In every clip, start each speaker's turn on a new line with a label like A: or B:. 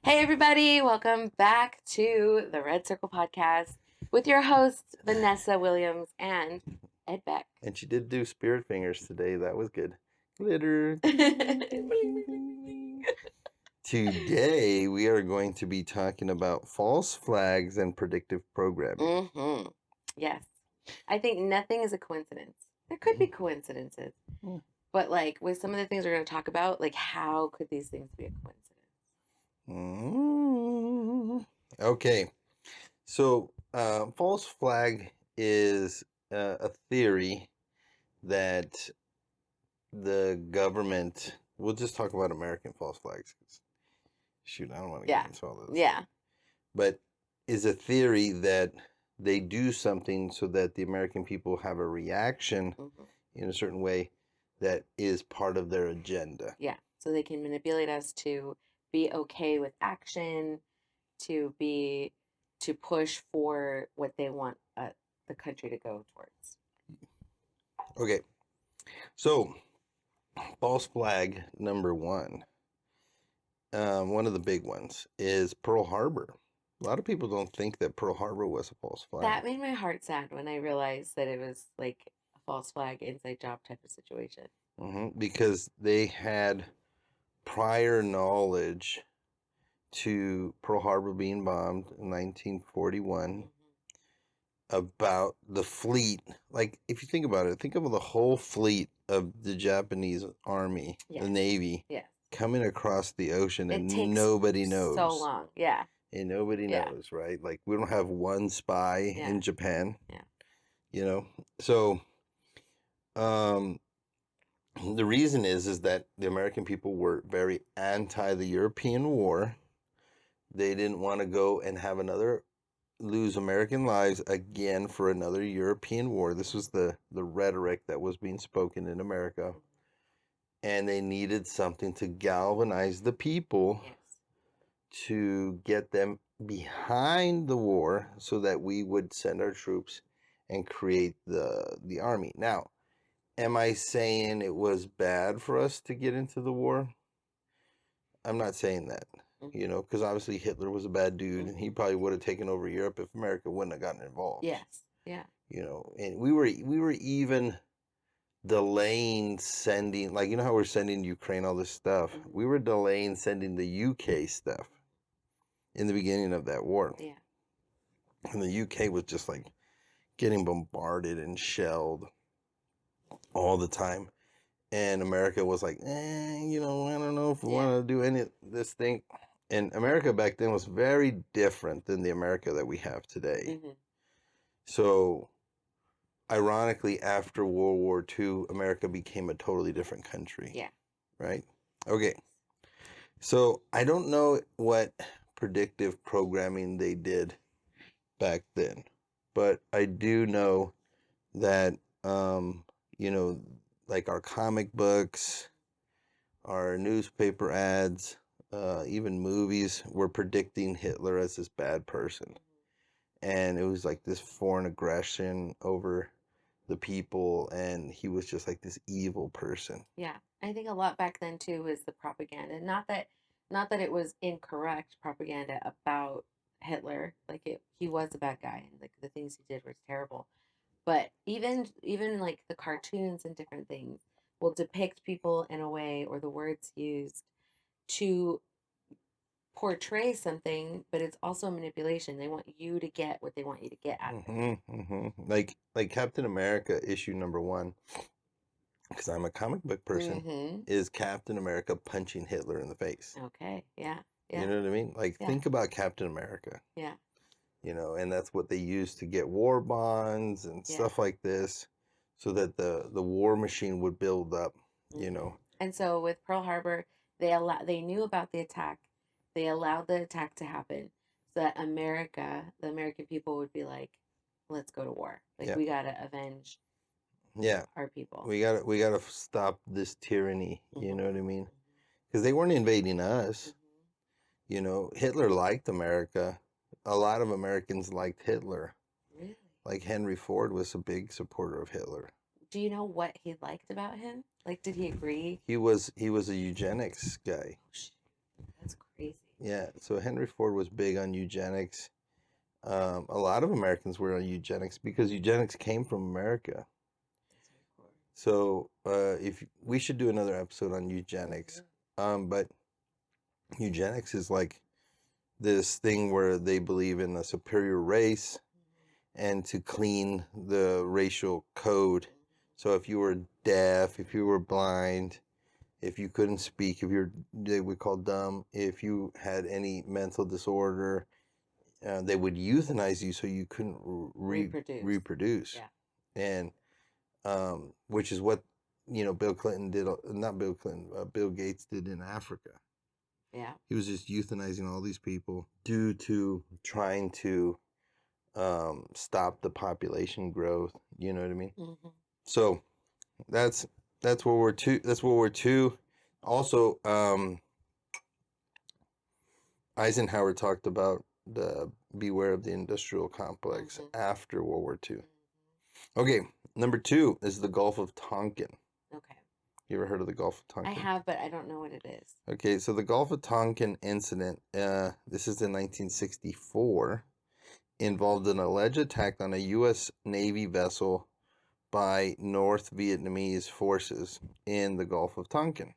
A: Hey, everybody, welcome back to the Red Circle Podcast with your hosts, Vanessa Williams and Ed Beck.
B: And she did do spirit fingers today. That was good. Glitter. Today, we are going to be talking about false flags and predictive programming.
A: Yes. I think nothing is a coincidence. There could be coincidences, but like with some of the things we're going to talk about, like how could these things be a coincidence?
B: Okay. So, false flag is a theory that the government, we'll just talk about American false flags. Shoot, I don't want to get into all this.
A: Yeah.
B: But is a theory that they do something so that the American people have a reaction in a certain way that is part of their agenda.
A: Yeah. So they can manipulate us to be okay with action, to push for what they want the country to go towards.
B: Okay. So, false flag number one of the big ones is Pearl Harbor. A lot of people don't think that Pearl Harbor was a false flag.
A: That made my heart sad when I realized that it was like a false flag, inside job type of situation.
B: Because they had prior knowledge to Pearl Harbor being bombed in 1941 about the fleet. Like, if you think about it, think of the whole fleet of the Japanese army, the Navy, coming across the ocean, and nobody knows.
A: So long, yeah.
B: And nobody knows, right? Like, we don't have one spy in Japan.
A: Yeah.
B: You know? So, the reason is that the American people were very anti the European war. They didn't want to go and have lose American lives again for another European war. This was the rhetoric that was being spoken in America. And they needed something to galvanize the people to get them behind the war so that we would send our troops and create the army. Now, am I saying it was bad for us to get into the war? I'm not saying that. You know, because obviously Hitler was a bad dude, and he probably would have taken over Europe if America wouldn't have gotten involved.
A: Yes, yeah.
B: You know, and we were even delaying sending, like, you know how we're sending Ukraine all this stuff? We were delaying sending the UK stuff in the beginning of that war.
A: Yeah.
B: And the UK was just like getting bombarded and shelled all the time. And America was like, you know, I don't know if we want to do any of this thing. And America back then was very different than the America that we have today. So, ironically, after World War II, America became a totally different country.
A: Yeah.
B: Right? Okay. So, I don't know what predictive programming they did back then, but I do know that, you know, like our comic books, our newspaper ads, even movies were predicting Hitler as this bad person. And it was like this foreign aggression over the people, and he was just like this evil person.
A: Yeah. I think a lot back then too was the propaganda. Not that it was incorrect propaganda about Hitler. Like he was a bad guy, and like the things he did were terrible. But even like the cartoons and different things will depict people in a way, or the words used to portray something, but it's also manipulation. They want you to get what they want you to get out of it.
B: Like Captain America issue number 1, because I'm a comic book person, is Captain America punching Hitler in the face.
A: Okay, yeah.
B: You know what I mean? Like, think about Captain America.
A: Yeah.
B: You know, and that's what they used to get war bonds and stuff like this, so that the war machine would build up, you know.
A: And so with Pearl Harbor, they knew about the attack. They allowed the attack to happen so that the American people would be like, let's go to war. Like, we got to avenge our people.
B: We got to stop this tyranny, you know what I mean? Because they weren't invading us. You know, Hitler liked America. A lot of Americans liked Hitler.
A: Really?
B: Like Henry Ford was a big supporter of Hitler.
A: Do you know what he liked about him? Like, did he agree?
B: He was a eugenics guy.
A: Oh, shit. That's crazy.
B: Yeah, so Henry Ford was big on eugenics. A lot of Americans were on eugenics because eugenics came from America.
A: That's very cool.
B: So if we should do another episode on eugenics, but eugenics is like this thing where they believe in a superior race and to clean the racial code. So if you were deaf, if you were blind, if you couldn't speak, if you're they would call dumb, if you had any mental disorder, they would euthanize you so you couldn't reproduce.
A: Yeah.
B: And which is what Bill Clinton did. Not Bill Clinton, Bill Gates did in Africa.
A: Yeah.
B: He was just euthanizing all these people due to trying to stop the population growth. You know what I mean?
A: Mm-hmm.
B: So that's World War II. That's World War II. Also, Eisenhower talked about the beware of the industrial complex after World War II. Okay, number 2 is the Gulf of Tonkin.
A: Okay.
B: You ever heard of the Gulf of Tonkin?
A: I have, but I don't know what it is.
B: Okay, so the Gulf of Tonkin incident, this is in 1964, involved an alleged attack on a U.S. Navy vessel by North Vietnamese forces in the Gulf of Tonkin.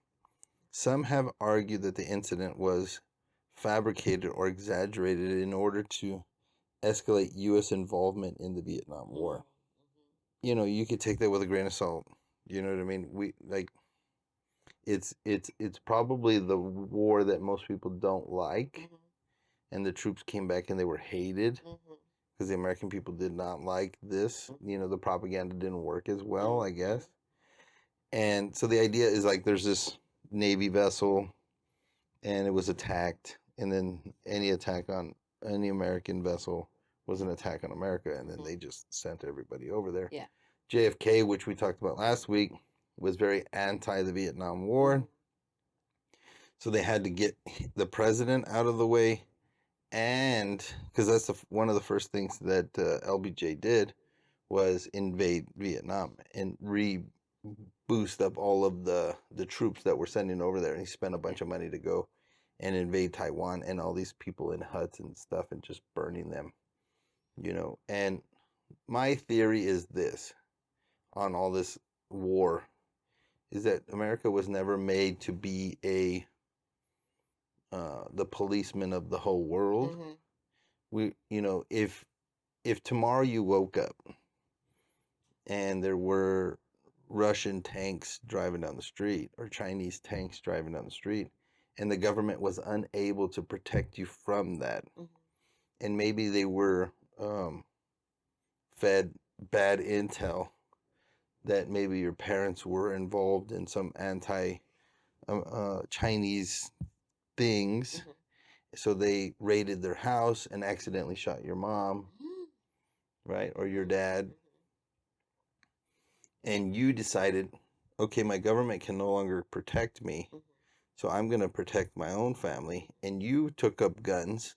B: Some have argued that the incident was fabricated or exaggerated in order to escalate U.S. involvement in the Vietnam War. You could take that with a grain of salt. You know what I mean? It's probably the war that most people don't like, and the troops came back and they were hated because the American people did not like this. The propaganda didn't work as well, I guess. And so the idea is like there's this Navy vessel, and it was attacked, and then any attack on any American vessel was an attack on America, and then they just sent everybody over there.
A: Yeah.
B: JFK, which we talked about last week, was very anti the Vietnam War. So they had to get the president out of the way, and because that's one of the first things that LBJ did was invade Vietnam and boost up all of the troops that were sending over there. And he spent a bunch of money to go and invade Taiwan and all these people in huts and stuff and just burning them, And my theory is this on all this war is that America was never made to be the policeman of the whole world. If tomorrow you woke up and there were Russian tanks driving down the street or Chinese tanks driving down the street, and the government was unable to protect you from that, and maybe they were fed bad intel that maybe your parents were involved in some Chinese things, so they raided their house and accidentally shot your mom, right, or your dad, and you decided, okay, my government can no longer protect me, so I'm going to protect my own family, and you took up guns,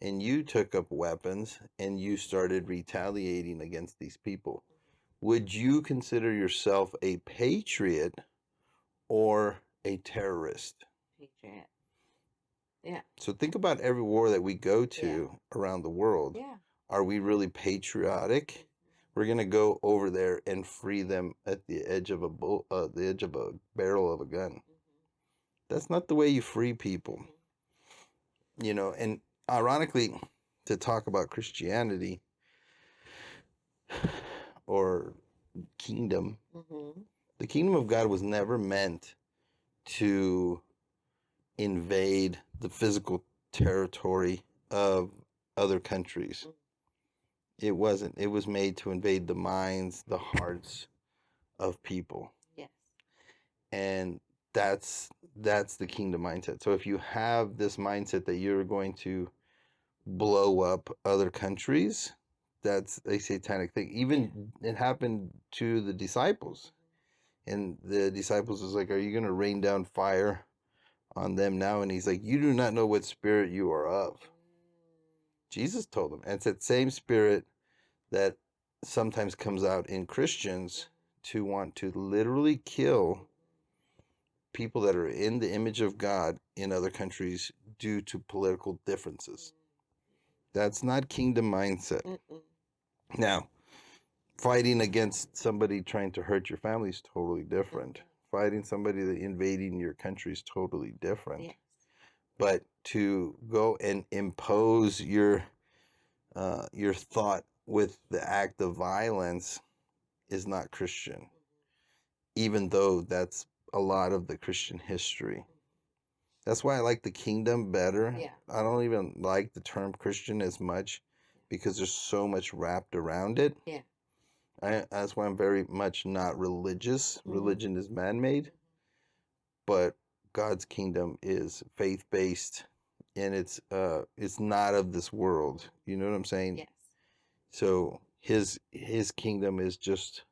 B: and you took up weapons, and you started retaliating against these people. Would you consider yourself a patriot or a terrorist?
A: Patriot. Yeah.
B: So think about every war that we go to around the world.
A: Yeah.
B: Are we really patriotic? We're gonna go over there and free them at the edge of a barrel of a gun. That's not the way you free people. And ironically, to talk about Christianity or kingdom, the kingdom of God was never meant to invade the physical territory of other countries. It wasn't. It was made to invade the minds, the hearts of people.
A: Yes.
B: And that's the kingdom mindset. So if you have this mindset that you're going to blow up other countries, that's a satanic thing. Even it happened to the disciples. And the disciples was like, are you going to rain down fire on them now? And he's like, you do not know what spirit you are of. Jesus told them. And it's that same spirit that sometimes comes out in Christians to want to literally kill people that are in the image of God in other countries due to political differences. That's not kingdom mindset.
A: Mm-mm.
B: Now, fighting against somebody trying to hurt your family is totally different.
A: Mm-hmm.
B: Fighting somebody that invading your country is totally different.
A: Yes.
B: But to go and impose your thought with the act of violence is not Christian, even though that's a lot of the Christian history. That's why I like the kingdom better.
A: Yeah.
B: I don't even like the term Christian as much because there's so much wrapped around it.
A: Yeah.
B: That's why I'm very much not religious.
A: Mm-hmm.
B: Religion is man-made, but God's kingdom is faith-based, and it's not of this world. You know what I'm saying?
A: Yes.
B: So his kingdom is just,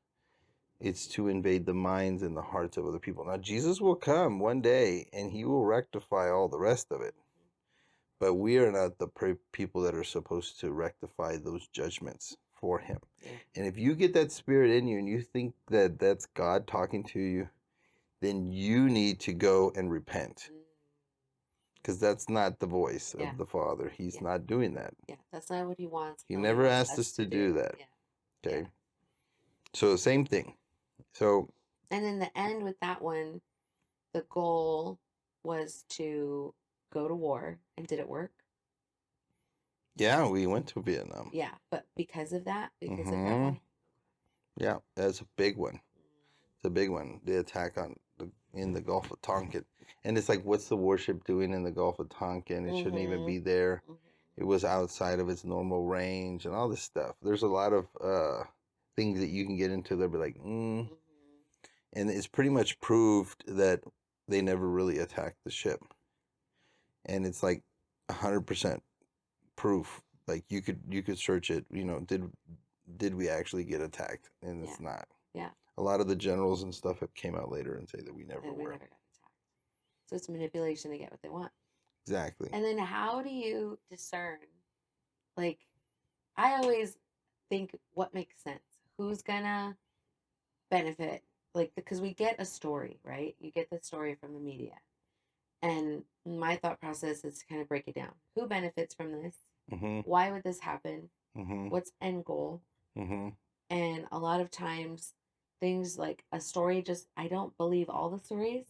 B: it's to invade the minds and the hearts of other people. Now Jesus will come one day and he will rectify all the rest of it. But we are not the people that are supposed to rectify those judgments for him.
A: Yeah.
B: And if you get that spirit in you and you think that that's God talking to you, then you need to go and repent. Because that's not the voice
A: Yeah.
B: of the Father. He's
A: Yeah.
B: not doing that.
A: Yeah. That's not what he wants.
B: He never asked us to do that.
A: Yeah.
B: Okay.
A: Yeah.
B: So same thing. So.
A: And in the end with that one, the goal was to go to war. And did it work?
B: Yeah, we went to Vietnam.
A: Yeah. But because of that? Because of that
B: Mhm.
A: one?
B: Yeah, that's a big one. It's a big one. The attack in the Gulf of Tonkin. And it's like, what's the warship doing in the Gulf of Tonkin? It shouldn't even be there. It was outside of its normal range and all this stuff. There's a lot of things that you can get into. They'll be like, And it's pretty much proved that they never really attacked the ship. And it's like 100% proof. Like you could search it. You know, did we actually get attacked? And it's not.
A: Yeah.
B: A lot of the generals and stuff have came out later and say that we never were.
A: We never got attacked. So it's manipulation to get what they want.
B: Exactly.
A: And then how do you discern? Like, I always think what makes sense. Who's gonna benefit? Like, because we get a story, right? You get the story from the media. And my thought process is to kind of break it down. Who benefits from this? Why would this happen? What's end goal? And a lot of times, things like a story I don't believe all the stories.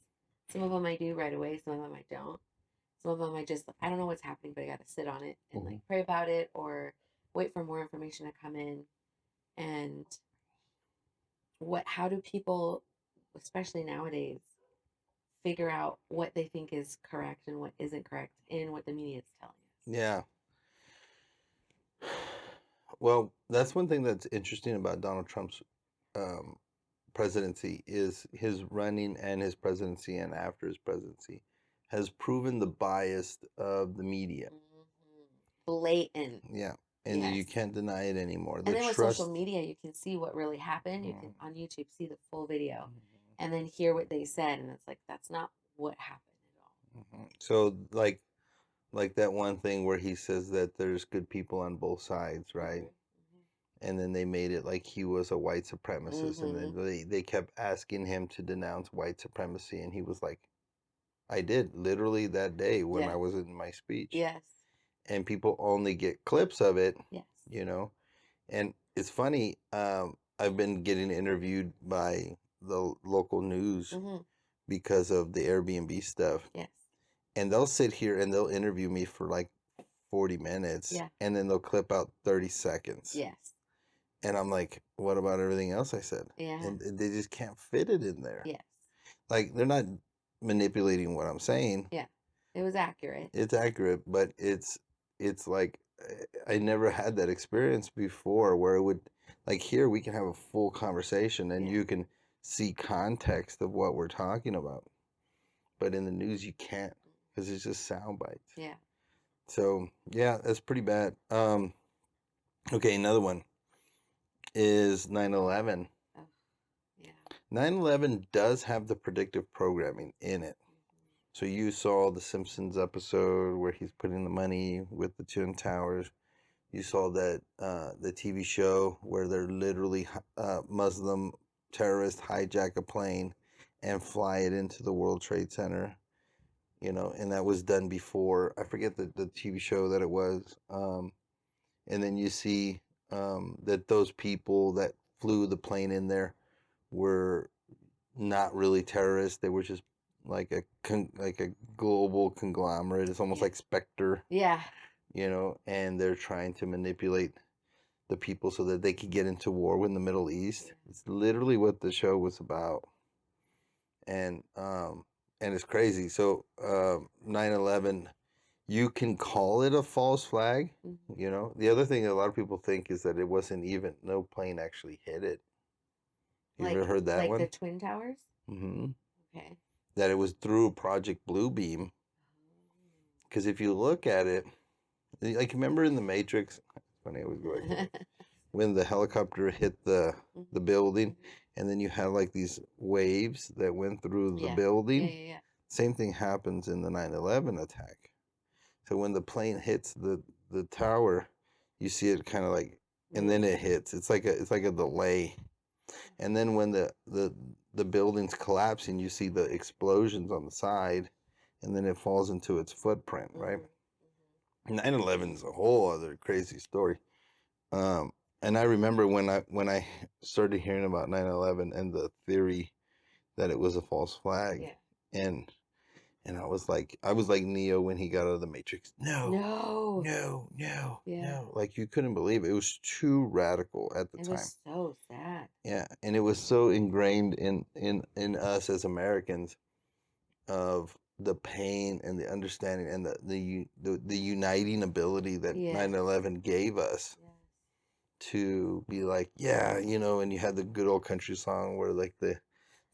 A: Some of them I do right away, some of them I don't. Some of them I don't know what's happening, but I got to sit on it and like pray about it or wait for more information to come in. And how do people, especially nowadays, figure out what they think is correct and what isn't correct in what the media is telling us?
B: Yeah. Well, that's one thing that's interesting about Donald Trump's presidency is his running and his presidency and after his presidency has proven the bias of the media.
A: Blatant.
B: Yeah. And you can't deny it anymore.
A: And then with social media, you can see what really happened. You can, on YouTube, see the full video and then hear what they said. And it's like, that's not what happened at all.
B: So like that one thing where he says that there's good people on both sides, right? And then they made it like he was a white supremacist. And then they kept asking him to denounce white supremacy. And he was like, I did literally that day when I was in my speech.
A: Yes.
B: And people only get clips of it.
A: Yes.
B: You know, and it's funny. I've been getting interviewed by the local news because of the Airbnb stuff.
A: Yes.
B: And they'll sit here and they'll interview me for like 40 minutes.
A: Yeah.
B: And then they'll clip out 30 seconds.
A: Yes.
B: And I'm like, what about everything else I said?
A: Yeah.
B: And they just can't fit it in there.
A: Yes.
B: Like they're not manipulating what I'm saying.
A: Yeah. It was accurate.
B: It's accurate, but it's like I never had that experience before where it would, like here we can have a full conversation and you can see context of what we're talking about. But in the news you can't because it's just sound bites.
A: Yeah.
B: So yeah, that's pretty bad. Okay, another one is 9/11.
A: Oh, yeah.
B: 9/11 does have the predictive programming in it. So you saw the Simpsons episode where he's putting the money with the Twin Towers. You saw that the TV show where they're literally Muslim terrorists hijack a plane and fly it into the World Trade Center. you know, and that was done before. I forget the TV show that it was. And then you see that those people that flew the plane in there were not really terrorists. They were just like like a global conglomerate. It's almost
A: Yeah.
B: like Spectre,
A: Yeah.
B: you know, and they're trying to manipulate the people so that they could get into war with the Middle East.
A: Yeah.
B: It's literally what the show was about. And it's crazy. So 9/11, you can call it a false flag,
A: Mhm.
B: you know. The other thing that a lot of people think is that it wasn't even, no plane actually hit it. You ever heard that
A: Like the
B: one?
A: Twin Towers?
B: Hmm.
A: Okay.
B: That it was through Project Bluebeam. Because if you look at it, like remember in the Matrix, it's funny, I always go back to it, when the helicopter hit the
A: Mhm.
B: building,
A: Mhm.
B: and then you had like these waves that went through the
A: Yeah. Yeah.
B: building.
A: Yeah. Yeah.
B: Same thing happens in the 9/11 attack. So when the plane hits the tower, you see it kind of like, and then
A: Move.
B: it hits. It's like a delay. And then when the building's collapsing, you see the explosions on the side, and then it falls into its footprint, right?
A: Mhm.
B: 9/11 is a whole other crazy story. Um, and I remember when I started hearing about 9/11 and the theory that it was a false flag,
A: Yeah.
B: and I was like Neo when he got out of the Matrix. No,
A: No.
B: no, no,
A: Yeah.
B: no. Like you couldn't believe it. It was too radical at the
A: It
B: time.
A: was so sad.
B: Yeah, and it was so ingrained in us as Americans of the pain and the understanding and the uniting ability that
A: Yeah.
B: 9/11 gave us
A: Yes.
B: to be like, yeah, you know, and you had the good old country song where like the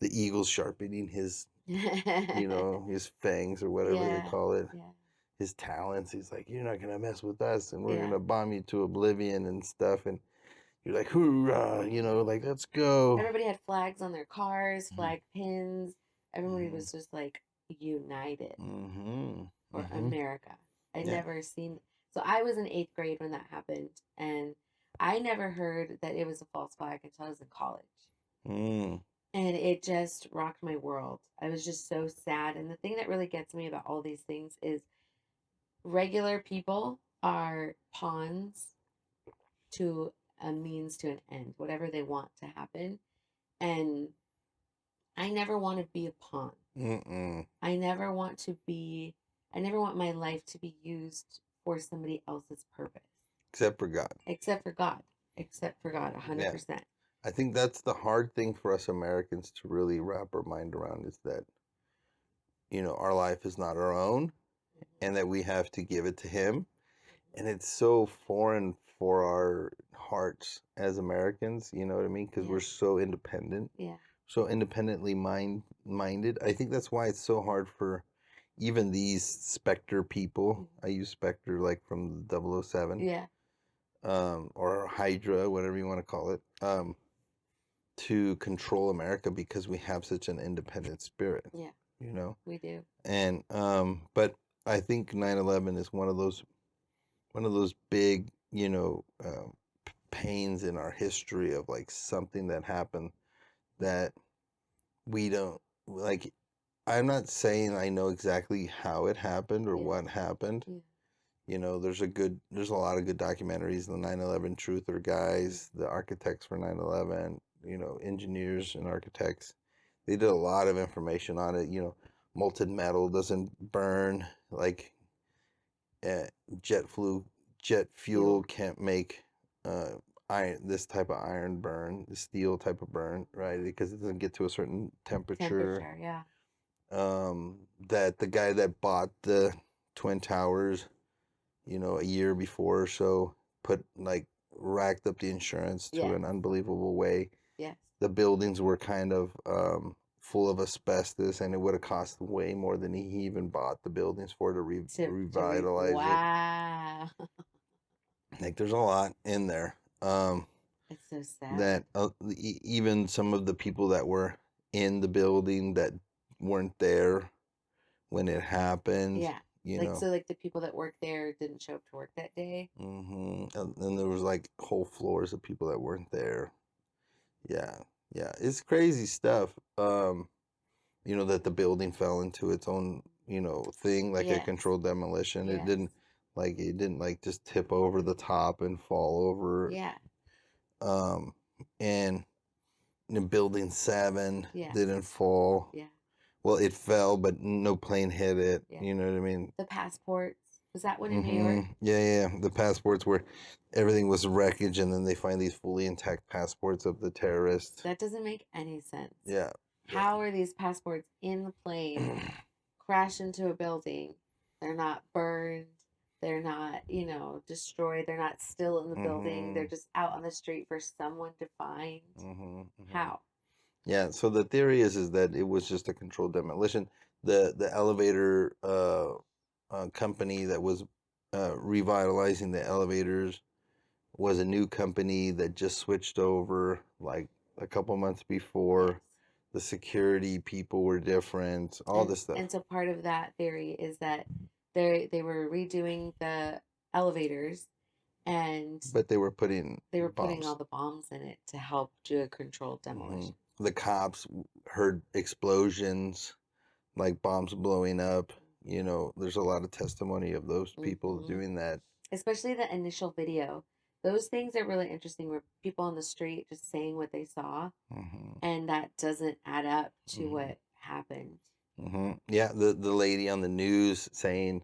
B: eagle's sharpening his, you know, his fangs or whatever they
A: Yeah.
B: call it,
A: Yeah.
B: his talents. He's like, you're not gonna mess with us, and we're
A: Yeah.
B: gonna bomb you to oblivion and stuff. And you're like, hoorah, you know, like let's go.
A: Everybody had flags on their cars,
B: Mm-hmm.
A: flag pins. Everybody
B: Mm-hmm.
A: was just like united
B: Mm-hmm.
A: for
B: Mm-hmm.
A: America. I'd
B: Yeah.
A: never seen. So I was in eighth grade when that happened, and I never heard that it was a false flag until I was in college.
B: Mm.
A: And it just rocked my world. I was just so sad. And the thing that really gets me about all these things is regular people are pawns to a means to an end, whatever they want to happen. And I never want to be a pawn.
B: Mm-mm.
A: I never want to be, I never want my life to be used for somebody else's purpose.
B: Except for God.
A: Except for God. Except for God,
B: Yeah.
A: 100%.
B: I think that's the hard thing for us Americans to really wrap our mind around is that, you know, our life is not our own and that we have to give it to Him. And it's so foreign for our hearts as Americans, you know what I mean? Because
A: Yeah.
B: we're so independent,
A: Yeah.
B: so independently minded. I think that's why it's so hard for even these Spectre people. I use Spectre like from the 007,
A: Yeah.
B: or Hydra, whatever you want to call it, to control America because we have such an independent spirit,
A: Yeah.
B: you know?
A: We do.
B: And but I think 9/11 is one of those big, you know, pains in our history of like something that happened that we don't like. I'm not saying I know exactly how it happened or
A: Yeah.
B: what happened.
A: Yeah.
B: You know, there's a lot of good documentaries, the 9/11 truther guys, the architects for 9/11, you know, engineers and architects. They did a lot of information on it, you know, molten metal doesn't burn like uh, jet flu jet fuel
A: Fuel.
B: can't make uh, iron, this type of iron burn, the steel type of burn, right? Because it doesn't get to a certain temperature.
A: Temperature. Yeah.
B: That the guy that bought the Twin Towers, you know, a year before or so, put like racked up the insurance to
A: Yes.
B: an unbelievable way.
A: Yes.
B: The buildings were kind of full of asbestos, and it would have cost way more than he even bought the buildings for to revitalize it.
A: Wow.
B: Like there's a lot in there.
A: It's so sad.
B: That even some of the people that were in the building that weren't there when it happened,
A: Yeah.
B: you
A: Like,
B: know.
A: so, like, the people that worked there didn't show up to work that day.
B: And then there was like whole floors of people that weren't there. Yeah, yeah, it's crazy stuff. You know, that the building fell into its own thing, like a
A: Yes.
B: controlled demolition.
A: Yes.
B: It didn't like just tip over the top and fall over.
A: Yeah.
B: And building 7
A: Yeah.
B: didn't fall.
A: Yeah.
B: Well, it fell, but no plane hit it.
A: Yeah.
B: You know what I mean?
A: The passports. Was that one in New York?
B: Yeah. The passports where everything was wreckage, and then they find these fully intact passports of the terrorists.
A: That doesn't make any sense.
B: Yeah.
A: How are these passports in the plane, crash into a building? They're not burned. They're not, destroyed. They're not still in the building. They're just out on the street for someone to find. How?
B: Yeah. So the theory is that it was just a controlled demolition. The elevator company that was revitalizing the elevators was a new company that just switched over like a couple months before.
A: Yes.
B: The security people were different, all this stuff.
A: And so part of that theory is that they were redoing the elevators,
B: but they were putting
A: all the bombs in it to help do a controlled demolition.
B: The cops heard explosions, like bombs blowing up. There's a lot of testimony of those people doing that.
A: Especially the initial video. Those things are really interesting, where people on the street just saying what they saw, and that doesn't add up to what happened.
B: Yeah, the lady on the news saying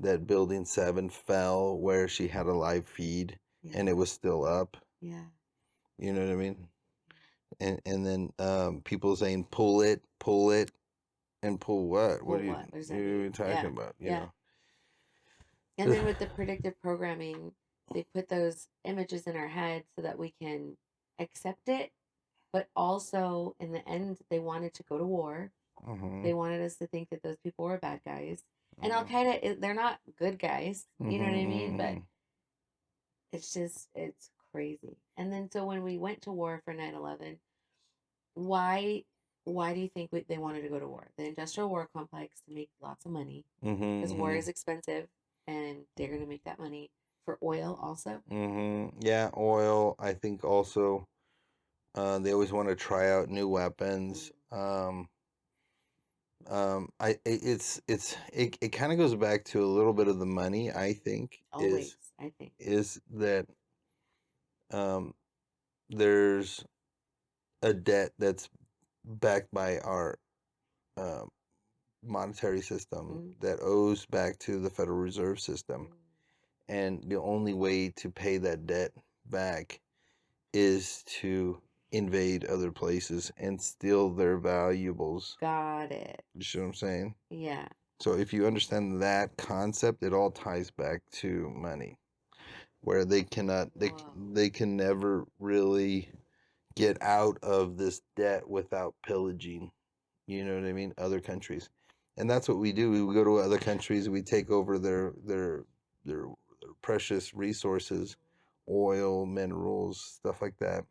B: that building 7 fell where she had a live feed, and it was still up.
A: Yeah.
B: You know what I mean? And then people saying pull it, and pull what? What are you talking about? You know.
A: And then with the predictive programming, they put those images in our head so that we can accept it, but also in the end, they wanted to go to war. They wanted us to think that those people were bad guys. And Al Qaeda, they're not good guys. You know what I mean? But it's crazy. And then so when we went to war for 9/11, why do you think they wanted to go to war? The industrial war complex, to make lots of money, because war is expensive, and they're going to make that money for oil also.
B: Yeah, oil. I think also they always want to try out new weapons. It kind of goes back to a little bit of the money. I think is that there's a debt that's backed by our monetary system that owes back to the Federal Reserve System, and the only way to pay that debt back is to invade other places and steal their valuables.
A: Got it.
B: You see what I'm saying?
A: Yeah.
B: So if you understand that concept, it all ties back to money, where they cannot, they can never really get out of this debt without pillaging. You know what I mean? Other countries, and that's what we do. We go to other countries, we take over their precious resources, oil, minerals, stuff like that,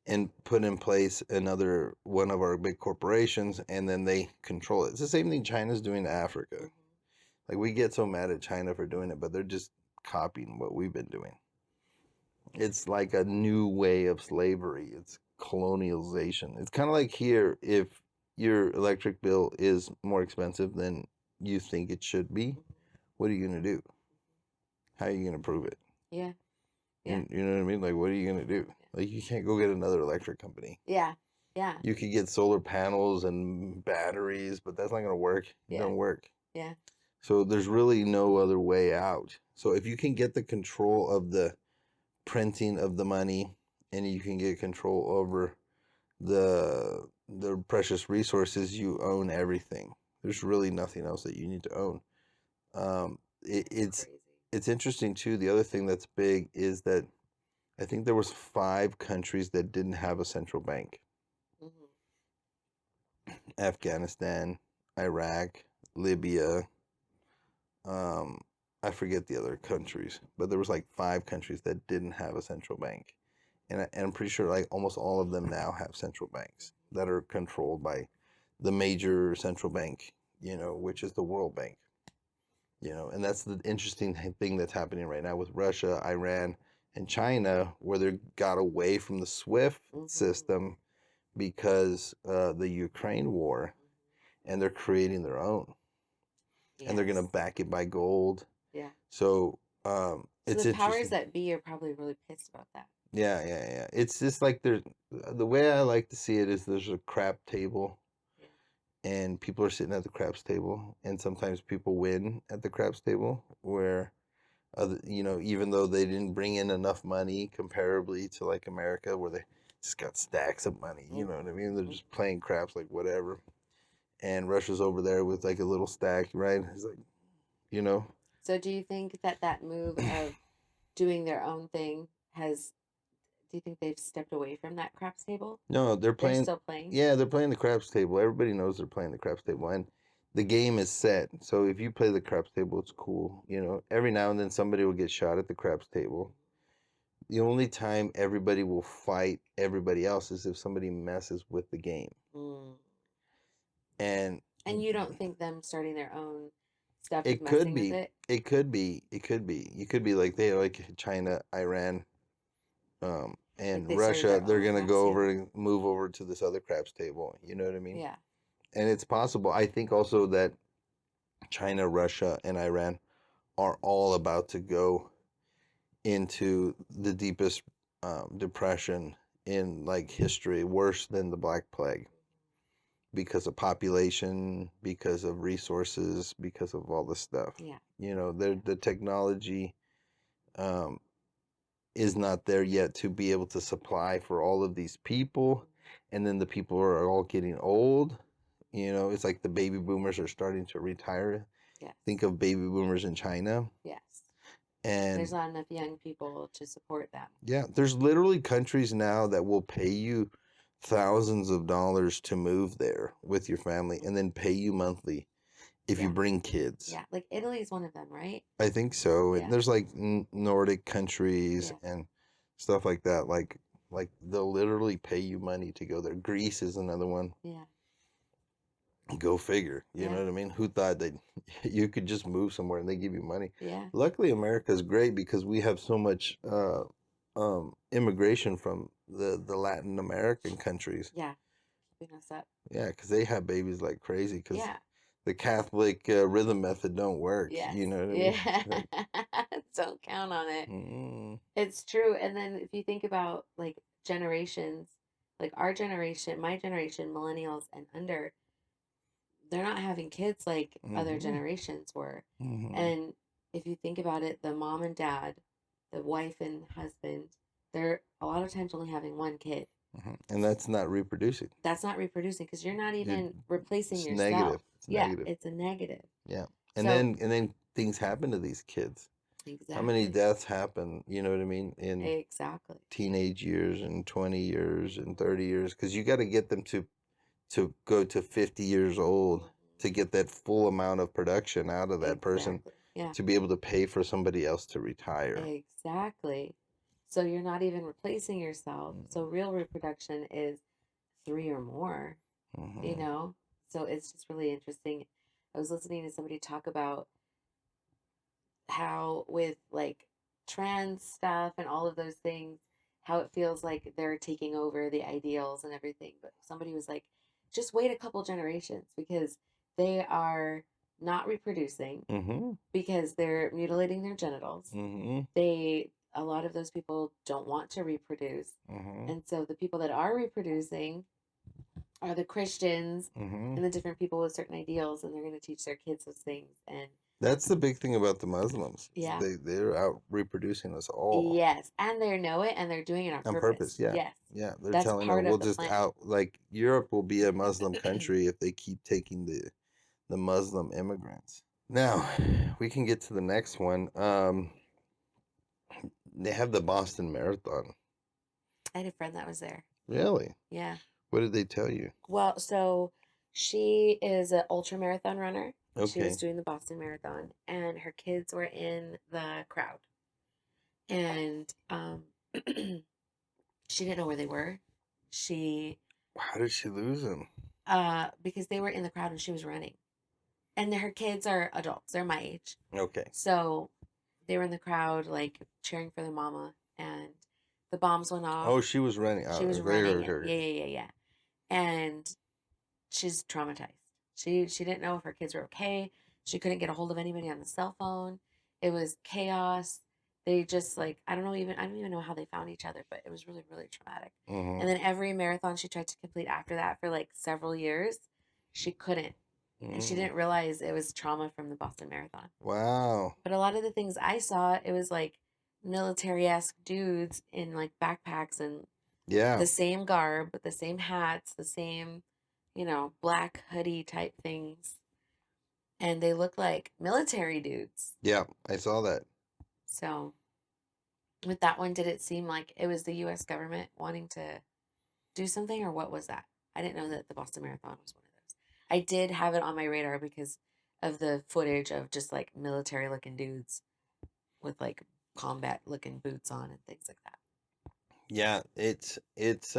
B: and put in place another one of our big corporations, and then they control it. It's the same thing China's doing to Africa. Like, we get so mad at China for doing it, but they're just copying what we've been doing. It's like a new way of slavery. It's colonialization. It's kind of like here, if your electric bill is more expensive than you think it should be, what are you going to do? How are you going to prove it?
A: Yeah.
B: You know what I mean? Like, what are you going to do? Like, you can't go get another electric company.
A: Yeah.
B: You could get solar panels and batteries, but that's not going to work. It doesn't work.
A: Yeah.
B: So there's really no other way out. So if you can get the control of the printing of the money, and you can get control over the precious resources, you own everything. There's really nothing else that you need to own. It's interesting too. The other thing that's big is that I think there was 5 countries that didn't have a central bank. Afghanistan, Iraq, Libya. I forget the other countries, but there was like 5 countries that didn't have a central bank, and I'm pretty sure like almost all of them now have central banks that are controlled by the major central bank, which is the World Bank. And that's the interesting thing that's happening right now with Russia, Iran, and China, where they got away from the SWIFT system because the Ukraine war, and they're creating their own, and they're gonna
A: Yes.
B: back it by gold.
A: Yeah.
B: So
A: So
B: it's
A: the powers
B: interesting.
A: that be are probably really pissed about that.
B: Yeah. It's just like there's the way I like to see it is there's a crap table,
A: Yeah.
B: and people are sitting at the craps table, and sometimes people win at the craps table where even though they didn't bring in enough money comparably to like America where they just got stacks of money, you know what I mean? They're
A: Mm-hmm.
B: just playing craps like whatever. And Russia's over there with like a little stack, right? It's like, you know,
A: So do you think that that move of doing their own thing has, do you think they've stepped away from that craps table?
B: no, they're
A: They're
B: playing,
A: still playing?
B: yeah, they're playing the craps table. Everybody knows they're playing the craps table, and the game is set. So if you play the craps table, it's cool. You know, every now and then somebody will get shot at the craps table. The only time everybody will fight everybody else is if somebody messes with the game.
A: Mm.
B: And
A: And you don't think them starting their own stuff is
B: it could
A: messing with
B: be,
A: it?
B: it could be, it could be. You could be like they like China, Iran,
A: Like
B: and
A: they started
B: Russia.
A: their
B: They're
A: own
B: gonna
A: craps
B: go over
A: table?
B: and move over to this other craps table. You know what I mean?
A: Yeah.
B: And it's possible. I think also that China, Russia, and Iran are all about to go into the deepest depression in like history, worse than the Black Plague, because of population, because of resources, because of all this stuff.
A: Yeah.
B: You know,
A: Yeah.
B: the technology um, is not there yet to be able to supply for all of these people, and then the people are all getting old. You know, it's like the baby boomers are starting to retire.
A: Yes.
B: Think of baby boomers in China.
A: Yes. There's
B: And
A: not enough young people to support them.
B: yeah, there's literally countries now that will pay you thousands of dollars to move there with your family and then pay you monthly if you
A: Yeah.
B: bring kids.
A: Yeah. Like Italy is one of them, right?
B: I think so. And
A: Yeah.
B: there's like Nordic countries
A: Yeah.
B: and stuff like that. Like they'll literally pay you money to go there. Greece is another one.
A: Yeah.
B: Go figure. You know
A: Yeah.
B: what I mean? Who thought that you could just move somewhere and they give you money?
A: Yeah.
B: Luckily, America's great because we have so much immigration from the Latin American countries.
A: Yeah. Keeping us up.
B: Yeah, because they have babies like crazy because
A: Yeah.
B: the Catholic rhythm method don't work.
A: Yes.
B: You know what I mean?
A: Yeah.
B: Like,
A: Don't count on it.
B: mm,
A: It's true. And then if you think about like generations, like our generation, my generation, millennials and under, they're not having kids like other
B: mm-hmm,
A: generations were.
B: mm-hmm,
A: And if you think about it, the mom and dad, the wife and husband, they're a lot of times only having one kid.
B: mm-hmm. And that's not reproducing.
A: That's not reproducing because you're not even replacing
B: It's
A: yourself.
B: negative. It's
A: Yeah,
B: negative.
A: it's a negative.
B: Yeah.
A: So
B: And then things happen to these kids. How many
A: exactly.
B: deaths happen, you know what I mean, in
A: Exactly.
B: teenage years and 20 years and 30 years because you got to get them to go to 50 years old to get that full amount of production out of that person
A: Exactly. Yeah.
B: to be able to pay for somebody else to retire.
A: Exactly. So you're not even replacing yourself. So real reproduction is three or more, you
B: Mm-hmm.
A: know? So it's just really interesting. I was listening to somebody talk about how with like trans stuff and all of those things, how it feels like they're taking over the ideals and everything. But somebody was like, just wait a couple generations because they are not reproducing
B: Mm-hmm.
A: because they're mutilating their genitals.
B: Mm-hmm.
A: A lot of those people don't want to reproduce.
B: Mm-hmm.
A: And so the people that are reproducing are the Christians
B: Mm-hmm.
A: and the different people with certain ideals, and they're going to teach their kids those things. And
B: That's the big thing about the Muslims.
A: yeah,
B: They're out reproducing us all
A: yes, and they know it, and they're doing it on
B: on
A: purpose.
B: purpose. Yeah.
A: Yes,
B: Yeah, they're
A: that's
B: telling them
A: part
B: we'll
A: of the
B: just
A: plan.
B: out like Europe will be a Muslim country if they keep taking the Muslim immigrants. Now, we can get to the next one. They have the Boston Marathon.
A: I had a friend that was there.
B: Really?
A: Yeah.
B: What did they tell you?
A: Well, so she is an ultra marathon runner. She was
B: Okay.
A: doing the Boston Marathon, and her kids were in the crowd, and she didn't know where they were. She
B: How did she lose them?
A: because they were in the crowd and she was running. And her kids are adults, they're my age.
B: Okay.
A: So they were in the crowd like cheering for their mama and the bombs went off.
B: Oh, she was running.
A: She was
B: They
A: running
B: heard
A: it.
B: her.
A: Yeah. And she's traumatized. She didn't know if her kids were okay. She couldn't get a hold of anybody on the cell phone. It was chaos. They just like I don't even know how they found each other, but it was really really traumatic.
B: Mm-hmm.
A: And then every marathon she tried to complete after that for like several years, she couldn't. And she
B: Mm.
A: didn't realize it was trauma from the Boston Marathon.
B: Wow.
A: But a lot of the things I saw, it was like military esque dudes in like backpacks and
B: Yeah.
A: the same garb, the same hats, the same, black hoodie type things. And they look like military dudes.
B: Yeah. I saw that.
A: So, with that one, did it seem like it was the US government wanting to do something, or what was that? I didn't know that the Boston Marathon was one of those. I did have it on my radar because of the footage of just like military looking dudes with like combat looking boots on and things like that.
B: Yeah. It's that's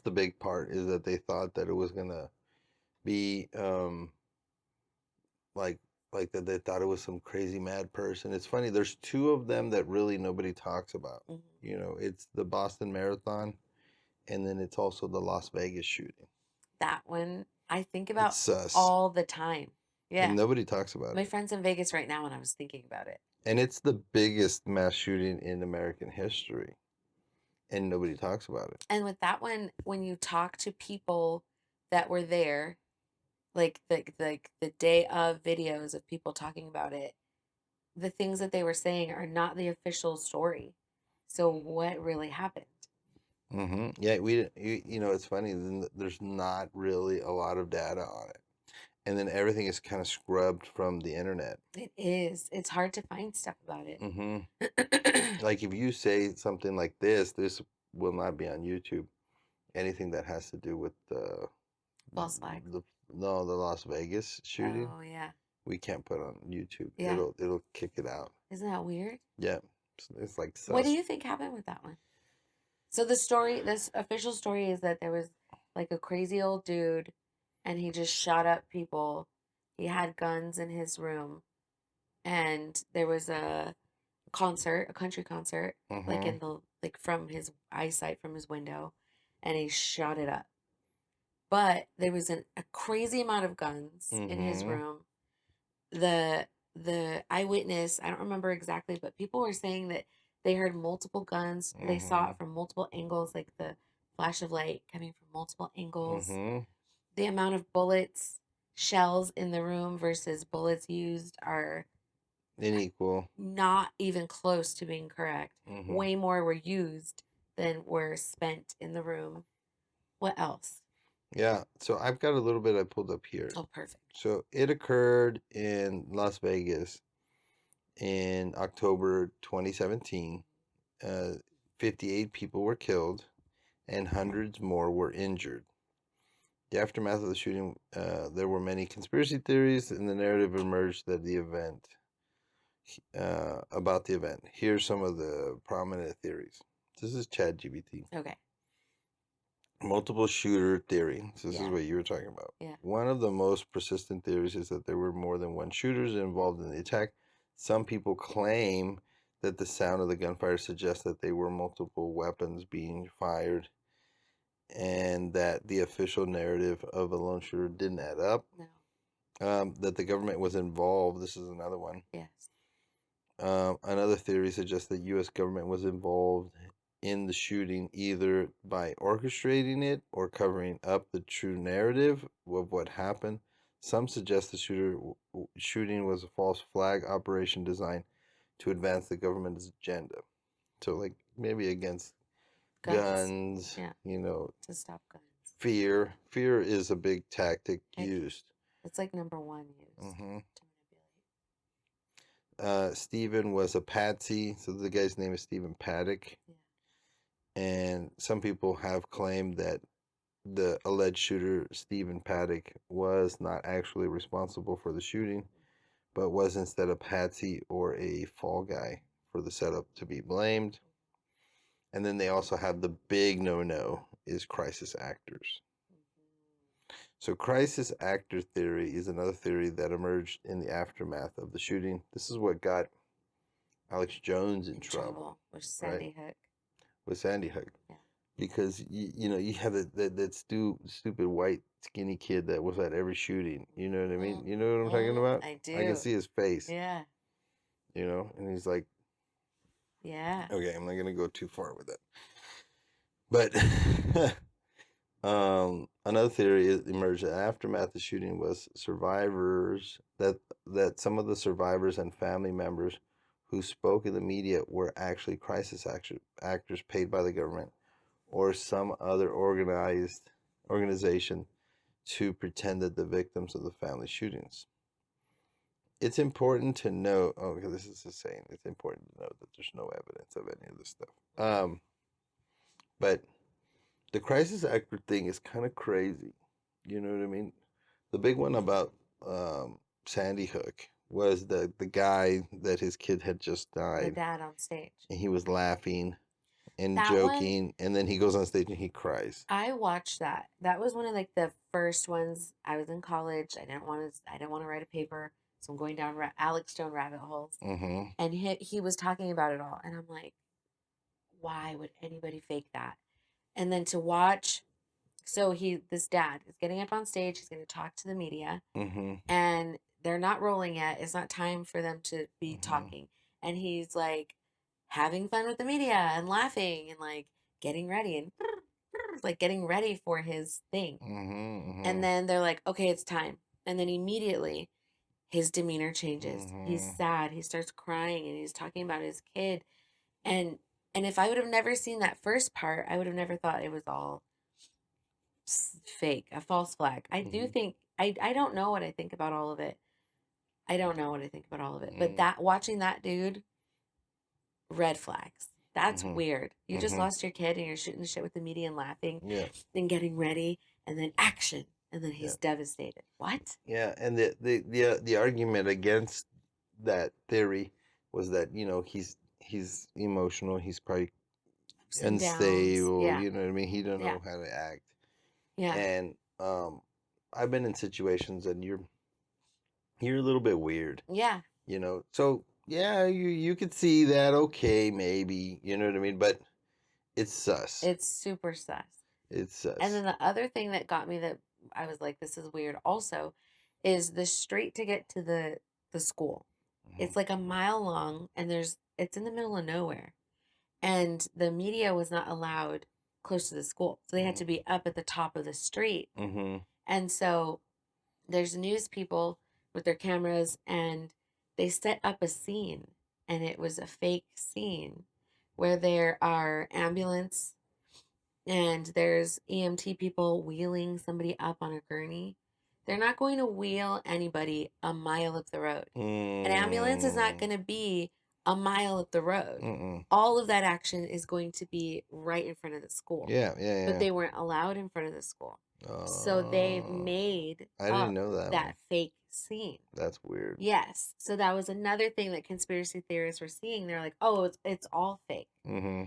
B: the big part, is that they thought that it was gonna be like that they thought it was some crazy mad person. It's funny. There's two of them that really nobody talks about.
A: Mm-hmm.
B: You know, it's the Boston Marathon, and then it's also the Las Vegas shooting.
A: That one I think
B: It's
A: about
B: sus,
A: all the time.
B: and
A: Yeah.
B: nobody talks about
A: My
B: it.
A: friend's in Vegas right now and I was thinking about it.
B: And it's the biggest mass shooting in American history, and nobody talks about it.
A: And with that one, when you talk to people that were there, like the day of videos of people talking about it, the things that they were saying are not the official story. So what really happened?
B: Mm-hmm. Yeah, you know, it's funny. There's not really a lot of data on it, and then everything is kind of scrubbed from the internet.
A: It is. It's hard to find stuff about it.
B: Mm-hmm. Like if you say something like this will not be on YouTube. Anything that has to do with
A: False flags.
B: the no, the Las Vegas shooting,
A: Oh yeah.
B: we can't put on YouTube.
A: Yeah.
B: It'll kick it out.
A: Isn't that weird?
B: Yeah, it's like
A: What do
B: sus.
A: you think happened with that one? So the story, this official story is that there was like a crazy old dude and he just shot up people. He had guns in his room and there was a concert, a country concert, like
B: Mm-hmm.
A: in the like from his eyesight from his window, and he shot it up. But there was a crazy amount of guns in his
B: Mm-hmm.
A: room. The the eyewitness, I don't remember exactly, but people were saying that they heard multiple guns. They saw
B: Mm-hmm.
A: it from multiple angles, like the flash of light coming from multiple angles.
B: Mm-hmm.
A: The amount of bullets, shells in the room versus bullets used are
B: Unequal.
A: not even close to being correct.
B: Mm-hmm.
A: Way more were used than were spent in the room. What else?
B: Yeah. So I've got a little bit I pulled up here.
A: Oh, perfect.
B: So it occurred in Las Vegas in October 2017. 58 people were killed and hundreds more were injured. The aftermath of the shooting, there were many conspiracy theories, and the narrative emerged that about the event. Here's some of the prominent theories. This is ChatGPT.
A: Okay.
B: Multiple shooter theory. So this is
A: Yeah.
B: what you were talking about.
A: Yeah.
B: One of the most persistent theories is that there were more than one shooters involved in the attack. Some people claim that the sound of the gunfire suggests that they were multiple weapons being fired, and that the official narrative of a lone shooter didn't add up.
A: No.
B: That the government was involved. This is another one.
A: Yes.
B: Another theory suggests that U.S. government was involved in the shooting either by orchestrating it or covering up the true narrative of what happened. Some suggest the shooting was a false flag operation designed to advance the government's agenda. So, like maybe against guns,
A: Yeah.
B: you know,
A: To stop guns.
B: fear. Fear is a big tactic used.
A: It's like number one used
B: Mm-hmm.
A: to manipulate.
B: Stephen was a patsy, so the guy's name is Stephen Paddock.
A: Yeah.
B: And some people have claimed that the alleged shooter, Stephen Paddock, was not actually responsible for the shooting, but was instead a patsy or a fall guy for the setup to be blamed. And then they also have the big no-no is crisis actors. So crisis actor theory is another theory that emerged in the aftermath of the shooting. This is what got Alex Jones in trouble
A: With Sandy Hook.
B: with Sandy Hook.
A: Yeah.
B: because you have that stupid white skinny kid that was at every shooting. You know what I mean? You know what I'm talking about?
A: I
B: I can
A: do.
B: see his face.
A: Yeah.
B: And he's like,
A: Yeah.
B: okay, I'm not gonna go too far with it, but another theory emerged that aftermath of the shooting was survivors that some of the survivors and family members who spoke in the media were actually crisis actors paid by the government or some other organized organization to pretend that the victims of the family shootings. It's important to note. Oh, okay, this is the saying. It's important to note that there's no evidence of any of this stuff. But the crisis actor thing is kind of crazy. You know what I mean? The big one about Sandy Hook was the guy that his kid had just
A: The
B: died,
A: dad on stage.
B: and he was laughing and
A: That one,
B: joking, and then he goes on stage and he cries.
A: I watched that. That was one of like the first ones. I was in college. I didn't want to write a paper, so I'm going down Alex Stone rabbit holes.
B: Mm-hmm.
A: And he was talking about it all, and I'm like, why would anybody fake that? And then to watch, so this dad is getting up on stage. He's going to talk to the media,
B: Mm-hmm.
A: and they're not rolling yet. It's not time for them to be
B: Mm-hmm.
A: talking. And he's like having fun with the media and laughing and like getting ready and like getting ready for his thing.
B: Mm-hmm.
A: And then they're like, okay, it's time. And then immediately his demeanor changes. He's
B: Mm-hmm.
A: sad. He starts crying and he's talking about his kid. And and if I would have never seen that first part, I would have never thought it was all fake, a false flag. I do
B: Mm-hmm.
A: think I don't know what I think about all of it. I don't know what I think about all of it. But
B: Mm-hmm.
A: that watching that dude, red flags. That's
B: Mm-hmm.
A: weird. You just
B: Mm-hmm.
A: lost your kid and you're shooting the shit with the media and laughing
B: Yeah.
A: and getting ready and then action and then
B: Yeah.
A: he's devastated. What?
B: Yeah. And the argument against that theory was that he's emotional. He's probably
A: Ups and downs.
B: unstable.
A: Yeah.
B: You know what I mean? He don't
A: Yeah.
B: know how to act.
A: Yeah.
B: And I've been in situations, and you're a little bit weird.
A: Yeah.
B: So yeah, you could see that. Okay, maybe you know what I mean, but it's sus.
A: It's super sus.
B: It's
A: And
B: sus.
A: then the other thing that got me that I was like, this is weird also, is the street to get to the school.
B: Mm-hmm.
A: It's like a mile long and it's in the middle of nowhere. And the media was not allowed close to the school. So they had to be up at the top of the street.
B: Mm-hmm.
A: And so there's news people with their cameras and they set up a scene and it was a fake scene where there are ambulance and there's EMT people wheeling somebody up on a gurney. They're not going to wheel anybody a mile up the road. An ambulance is not going to be a mile up the road.
B: Mm-mm.
A: All of that action is going to be right in front of the school.
B: Yeah, yeah,
A: But
B: yeah.
A: they weren't allowed in front of the school. So they
B: Oh,
A: made
B: I didn't know that one.
A: fake scene.
B: That's weird.
A: Yes. So that was another thing that conspiracy theorists were seeing. They're like, "Oh, it's all fake."
B: Mm-hmm.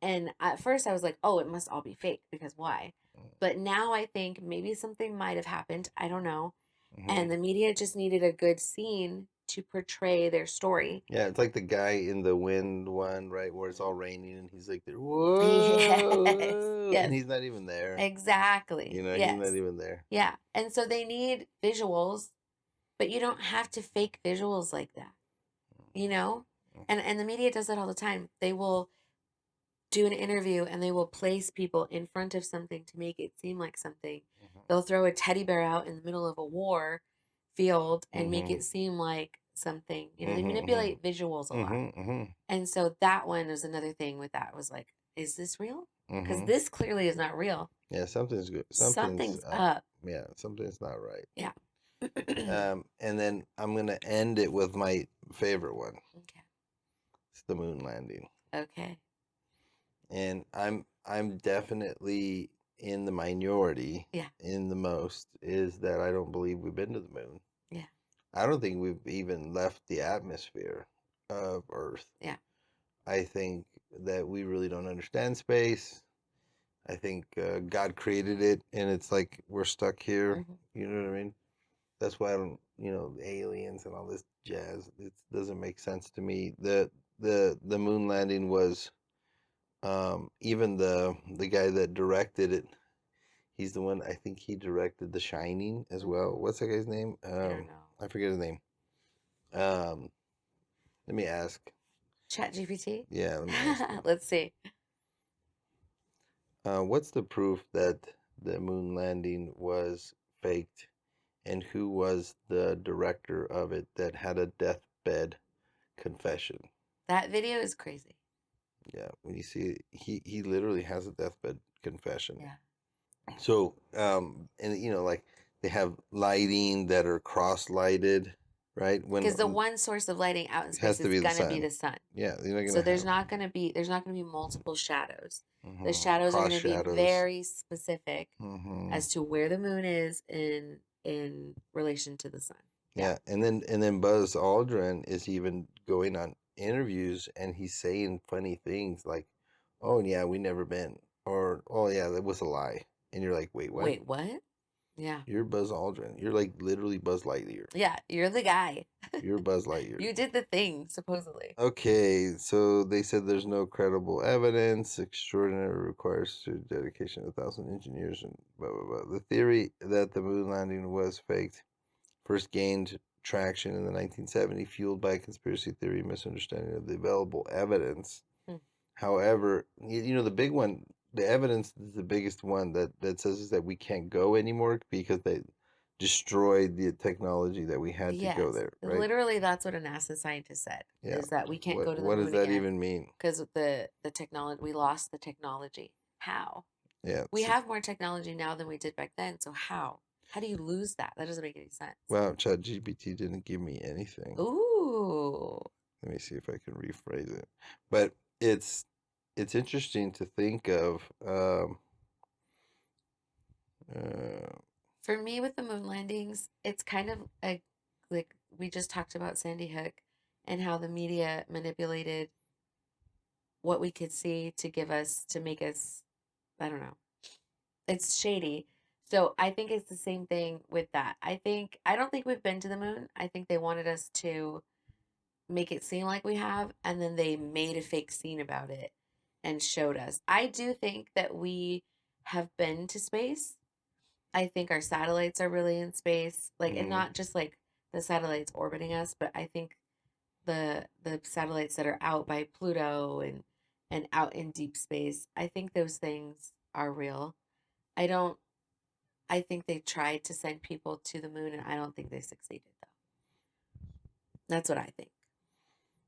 A: And at first I was like, "Oh, it must all be fake because why?" But now I think maybe something might have happened. I don't know.
B: Mm-hmm.
A: And the media just needed a good scene to portray their story.
B: Yeah, it's like the guy in the wind one, right, where it's all raining and he's like, "Whoa!"
A: Yes. Yes.
B: And he's not even there.
A: Exactly.
B: He's
A: Yes.
B: not even there.
A: Yeah. And so they need visuals, but you don't have to fake visuals like that. And the media does that all the time. They will do an interview and they will place people in front of something to make it seem like something.
B: Mm-hmm.
A: They'll throw a teddy bear out in the middle of a war field and make
B: Mm-hmm.
A: it seem like something. They
B: Mm-hmm.
A: manipulate visuals a lot.
B: Mm-hmm.
A: And so that one was another thing with that was like, is this real? Because
B: Mm-hmm.
A: this clearly is not real.
B: Yeah, something's good.
A: Something's up.
B: Yeah, something's not right.
A: Yeah.
B: And then I'm gonna end it with my favorite one.
A: Okay.
B: It's the moon landing.
A: Okay.
B: And I'm definitely in the minority.
A: Yeah.
B: In the most is that I don't believe we've been to the moon.
A: Yeah.
B: I don't think we've even left the atmosphere of Earth.
A: Yeah.
B: I think that we really don't understand space. I think God created it, and it's like we're stuck here.
A: Mhm.
B: You know what I mean? That's why I don't, aliens and all this jazz. It doesn't make sense to me. The moon landing was Even the guy that directed it, he's the one, I think he directed The Shining as well.
A: Mhm.
B: What's that guy's name?
A: I don't know.
B: I forget his name. Um, let me ask.
A: Chat GPT.
B: Yeah, let me ask him.
A: Let's see.
B: What's the proof that the moon landing was faked, and who was the director of it that had a deathbed confession?
A: That video is crazy.
B: Yeah, when you see it, he literally has a deathbed confession.
A: Yeah.
B: So, and like they have lighting that are cross-lighted, right? When
A: Because the one source of lighting out in
B: it
A: space
B: has to
A: is
B: be the
A: gonna be
B: sun.
A: the sun.
B: Yeah, you're not
A: So
B: gonna have
A: there's not gonna be multiple shadows. The
B: hmm
A: shadows are
B: cross
A: gonna be
B: shadows.
A: very specific
B: Hmm
A: as to where the moon is in relation to the sun. Yeah.
B: Yeah, and then Buzz Aldrin is even going on interviews and he's saying funny things like, "Oh yeah, we never been," or "Oh yeah, that was a lie," and you're like, "Wait, what?"
A: Wait, what? Yeah.
B: You're Buzz Aldrin. You're like literally Buzz Lightyear.
A: Yeah, you're the guy.
B: You're Buzz Lightyear.
A: You did the thing, supposedly.
B: Okay, so they said there's no credible evidence. Extraordinary requires to dedication of 1,000 engineers and blah blah blah. The theory that the moon landing was faked first gained traction in the 1970s, fueled by a conspiracy theory misunderstanding of the available evidence.
A: Hmm.
B: However, the big one, the evidence is the biggest one that says is that we can't go anymore because they destroyed the technology that we had to go
A: Yes.
B: there, right?
A: Literally, that's what a NASA scientist said,
B: Yeah.
A: is that we can't
B: What
A: go to the
B: what does
A: moon
B: that
A: again
B: even mean?
A: because the technology, we lost the technology. How?
B: Yeah.
A: We have more technology now than we did back then, so how? How do you lose that? That doesn't make any sense.
B: Wow, ChatGPT didn't give me anything.
A: Ooh.
B: Let me see if I can rephrase it. But it's interesting to think of uh,
A: For me, with the moon landings, it's kind of like we just talked about Sandy Hook and how the media manipulated what we could see to give us, to make us, I don't know. It's shady. So I think it's the same thing with that. I don't think we've been to the moon. I think they wanted us to make it seem like we have, and then they made a fake scene about it and showed us. I do think that we have been to space. I think our satellites are really in space, like, and
B: mhm.
A: not just like the satellites orbiting us, but I think the satellites that are out by Pluto and out in deep space. I think those things are real. I don't. I think they tried to send people to the moon, and I don't think they succeeded though. That's what I think.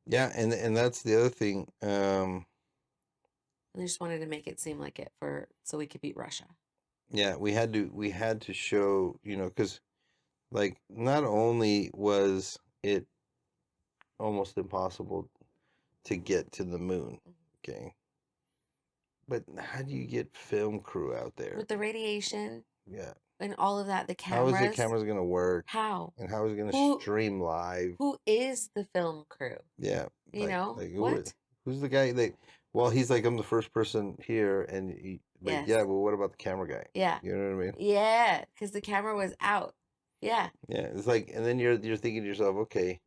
B: Yeah, and that's the other thing.
A: They just wanted to make it seem like it for so we could beat Russia.
B: Yeah, we had to show, because like not only was it almost impossible to get to the moon,
A: Mhm.
B: okay, but how do you get film crew out there?
A: With the radiation
B: Yeah,
A: and all of that, the
B: how is the
A: cameras.
B: cameras gonna work,
A: How?
B: and how is it gonna
A: Who
B: stream live?
A: who is the film crew?
B: Yeah,
A: You know
B: like
A: what?
B: who's the guy that? Well, he's like, I'm the first person here, and but
A: Yes.
B: yeah, but what about the camera guy?
A: Yeah.
B: You know what I mean?
A: Yeah. Because the camera was out. Yeah.
B: Yeah, it's like, and then you're thinking to yourself, okay,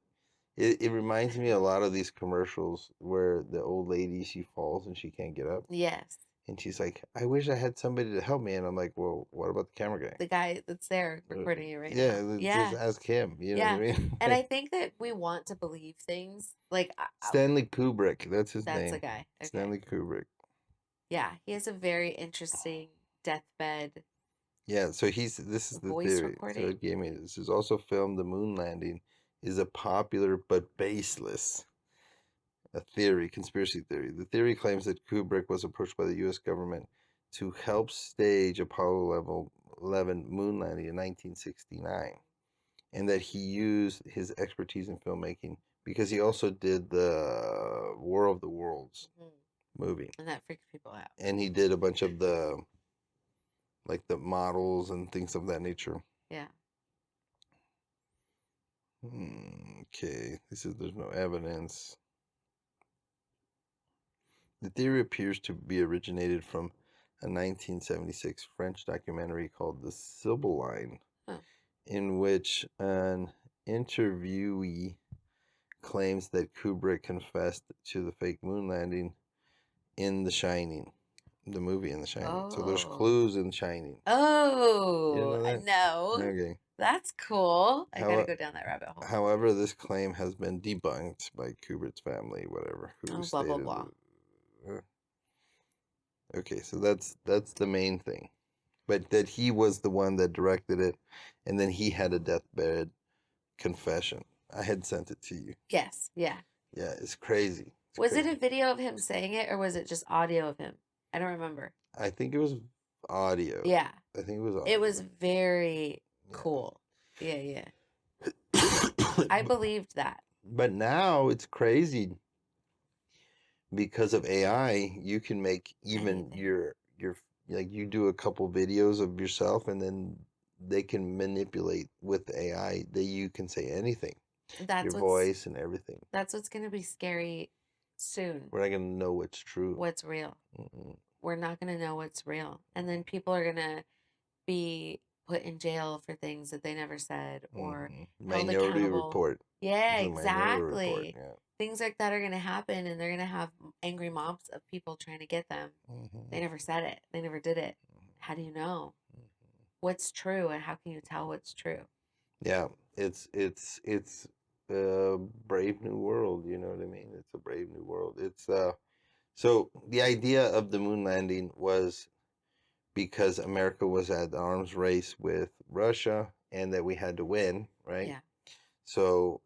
B: it reminds me a lot of these commercials where the old lady, she falls and she can't get up,
A: Yes.
B: and she's like, I wish I had somebody to help me, and I'm like, well, what about the camera guy?
A: The guy that's there
B: Uh,
A: recording you right
B: Yeah,
A: now.
B: just
A: Yeah.
B: ask him. You know what I
A: Yeah.
B: mean?
A: And I
B: Like
A: think that we want to believe things like
B: Stanley Kubrick, that's his
A: that's a
B: name.
A: guy. Okay.
B: Stanley Kubrick.
A: Yeah. He has a very interesting deathbed
B: Yeah, so this is the
A: voice
B: theory. So
A: recording.
B: it gave me this is also filmed the moon landing is a popular but baseless a theory, conspiracy theory. The theory claims that Kubrick was approached by the US government to help stage Apollo level 11 moon landing in 1969 and that he used his expertise in filmmaking because he also did the War of the Worlds
A: Hmm.
B: movie
A: And that freaks people out.
B: and he did a bunch of the like the models and things of that nature.
A: Yeah.
B: Okay, this is there's no evidence. The theory appears to be originated from a 1976 French documentary called The Sibylline,
A: Huh.
B: in which an interviewee claims that Kubrick confessed to the fake moon landing in The Shining, the movie in The Shining. So there's
A: Oh.
B: clues in Shining. You
A: Oh,
B: know that?
A: no.
B: Okay.
A: That's cool. I gotta
B: How,
A: go down that rabbit hole.
B: however, this claim has been debunked by Kubert's family, whatever, who
A: Oh, blah, blah,
B: stated.
A: blah.
B: Okay, so that's the main thing, but that he was the one that directed it, and then he had a deathbed confession. I had sent it to you.
A: Yes, yeah.
B: Yeah, it's crazy. It's
A: Was it
B: crazy.
A: a video of him saying it or was it just audio of him? I don't remember.
B: I think it was audio.
A: Yeah.
B: I think it was audio.
A: It was very cool. Yeah, yeah. I believed that.
B: But now it's crazy because of AI. You can make even
A: Anything.
B: your like you do a couple videos of yourself, and then they can manipulate with AI that you can say anything, your voice and everything.
A: That's what's gonna be scary soon.
B: We're not gonna know what's true.
A: What's real.
B: Mm-mm.
A: We're not gonna know what's real. And then people are gonna be put in jail for things that they never said or held
B: Minority
A: accountable.
B: Report.
A: Yeah,
B: It's a Minority Report.
A: exactly.
B: Yeah.
A: Things like that are gonna happen, and they're gonna have angry mobs of people trying to get them. They never said it. They never did it. How do you know what's true, and how can you tell what's true?
B: Yeah, it's a brave new world. You know what I mean? It's a brave new world. It's so the idea of the moon landing was because America was at the arms race with Russia and that we had to win, right?
A: Yeah.
B: So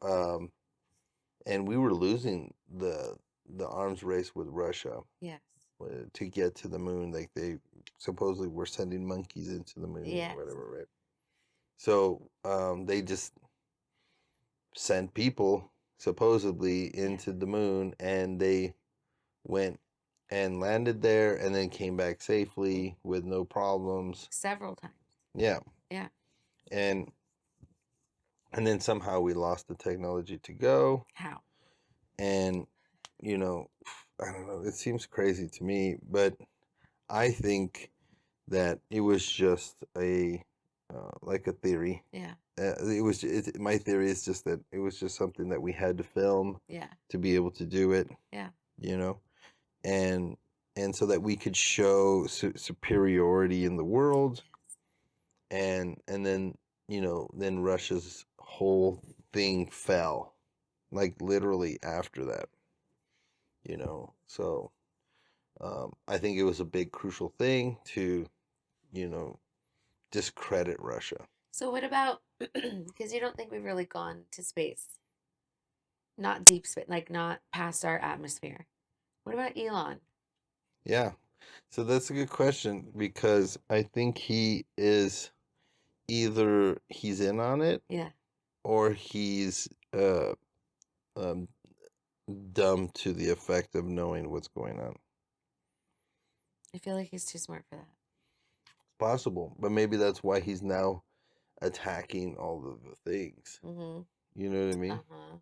B: and we were losing the arms race with Russia.
A: Yes.
B: To get to the moon, like they supposedly were sending monkeys into the moon
A: Yes.
B: or whatever, right? So they just sent people supposedly into the moon, and they went and landed there, and then came back safely with no problems.
A: Several times.
B: Yeah,
A: Yeah.
B: and then somehow we lost the technology to go.
A: How?
B: And you know, I don't know. It seems crazy to me, but I think that it was just a like a theory.
A: Yeah.
B: My theory is just that it was just something that we had to film.
A: Yeah.
B: To be able to do it.
A: Yeah.
B: You know, and so that we could show superiority in the world, and then then Russia's whole thing fell, like literally after that. So I think it was a big crucial thing to discredit Russia.
A: So what about because you don't think we've really gone to space? Not deep space, like not past our atmosphere. What about Elon?
B: Yeah. So that's a good question, because I think he is either he's in on it,
A: Yeah.
B: or he's um, dumb to the effect of knowing what's going on.
A: I feel like he's too smart for that.
B: It's possible, but maybe that's why he's now attacking all of the things.
A: Mm-hmm.
B: You know what I mean?
A: Uh-huh.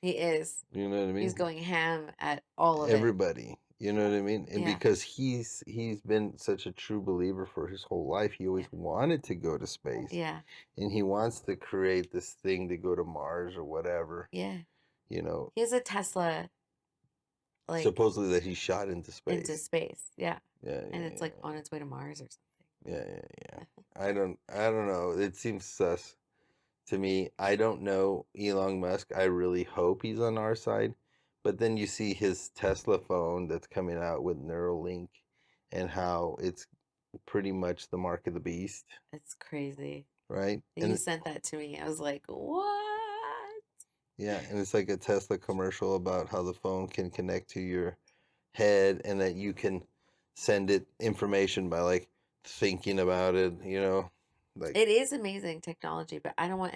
A: He is.
B: You know what I mean?
A: He's going ham at all of it.
B: Everybody. You know what I mean? And
A: Yeah.
B: because he's been such a true believer for his whole life, he always wanted to go to space.
A: Yeah.
B: And he wants to create this thing to go to Mars or whatever.
A: Yeah.
B: You know.
A: He has a Tesla. Like
B: supposedly that he shot into space.
A: Into space. Yeah.
B: Yeah.
A: And it's like on its way to Mars or something.
B: Yeah. I don't know. It seems sus to me. I don't know Elon Musk. I really hope he's on our side. But then you see his Tesla phone that's coming out with Neuralink, and how it's pretty much the mark of the beast.
A: It's crazy.
B: Right?
A: You sent that to me. I was like, what?
B: Yeah, and it's like a Tesla commercial about how the phone can connect to your head, and that you can send it information by like thinking about it, like
A: it is amazing technology, but I don't want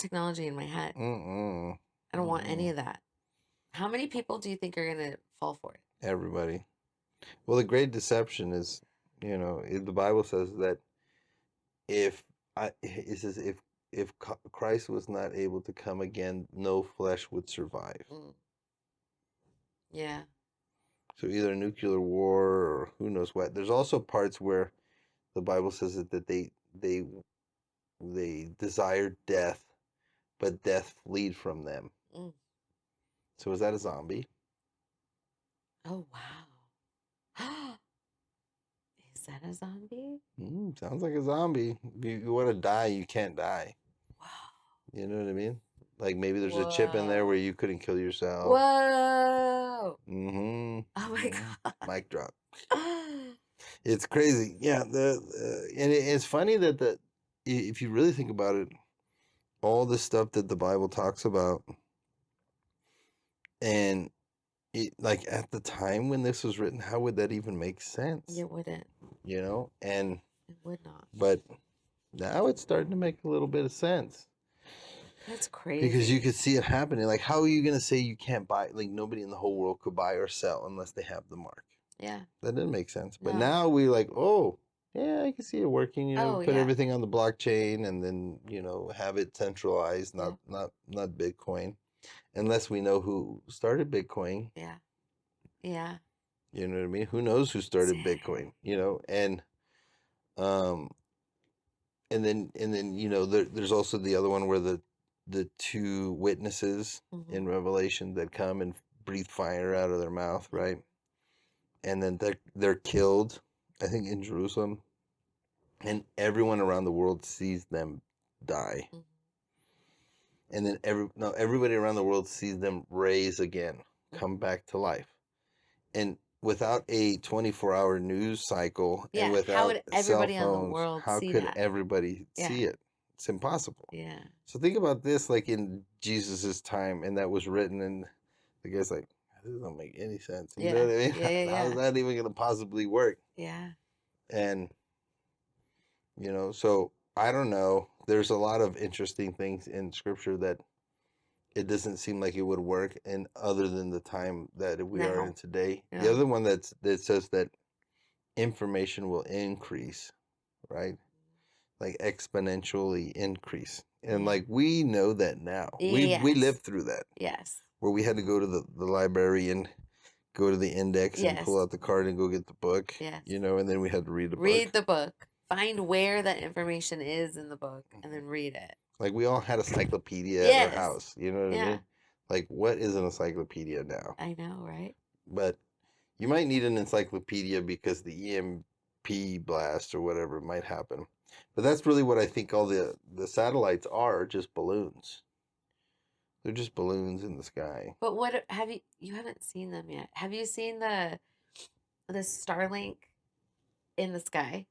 A: technology in my head. I don't want any of that. How many people do you think are gonna fall for it?
B: Everybody. Well, the great deception is, the Bible says that it says if Christ was not able to come again, no flesh would survive.
A: Yeah.
B: So either nuclear war or who knows what. There's also parts where the Bible says that they desire death, but death fleed from them. So is that a zombie?
A: Oh wow. that a zombie?
B: Sounds like a zombie. If you want to die, you can't die.
A: Wow.
B: You know what I mean? Like maybe there's a chip in there where
A: Whoa.
B: you couldn't kill yourself.
A: Whoa.
B: Mm-hmm.
A: Oh my God.
B: Mic drop. It's crazy. Yeah. And it's funny that if you really think about it, all the stuff that the Bible talks about, and like at the time when this was written, how would that even make sense?
A: It wouldn't.
B: You know, and
A: It would not.
B: but now it's starting to make a little bit of sense
A: That's crazy.
B: because you could see it happening. Like, how are you going to say you can't buy? Like, nobody in the whole world could buy or sell unless they have the mark.
A: Yeah.
B: That didn't make sense. But
A: No.
B: now we're like, oh, yeah, I can see it working. You know,
A: Oh,
B: put
A: yeah.
B: everything on the blockchain and then have it centralized,
A: Yeah.
B: not Bitcoin, unless we know who started Bitcoin.
A: Yeah. Yeah.
B: You know what I mean? Who knows who started
A: Dang.
B: Bitcoin? Um, and then there's also the other one where the two witnesses in Revelation that come and breathe fire out of their mouth, right? And then they're killed, I think, in Jerusalem, and everyone around the world sees them die. And then everybody around the world sees them raise again, come back to life. And without a 24-hour news cycle
A: Yeah.
B: and
A: How
B: without
A: would
B: cell
A: everybody on the
B: phones,
A: world
B: how
A: see
B: could
A: that?
B: everybody
A: Yeah.
B: see it? It's impossible.
A: Yeah.
B: So think about this, like in Jesus's time, and that was written, and the guy's like, this doesn't make any sense. You know what I mean?
A: Yeah.
B: How's that even going to possibly work?
A: Yeah.
B: And so I don't know. There's a lot of interesting things in Scripture that it doesn't seem like it would work, and other than the time that we are in today.
A: Yeah.
B: The other one that says that information will increase, right? Like exponentially increase. And like we know that now. We lived through that.
A: Yes.
B: Where we had to go to the library and go to the index and pull out the card and go get the book.
A: Yes.
B: And then we had to read the book.
A: Read the book. Find where that information is in the book and then read it.
B: Like we all had a encyclopedia at our house. You know what I mean? Like what is an encyclopedia now?
A: I know, right?
B: But you might need an encyclopedia because the EMP blast or whatever might happen. But that's really what I think all the satellites are, just balloons. They're just balloons in the sky.
A: But what you haven't seen them yet. Have you seen the Starlink in the sky?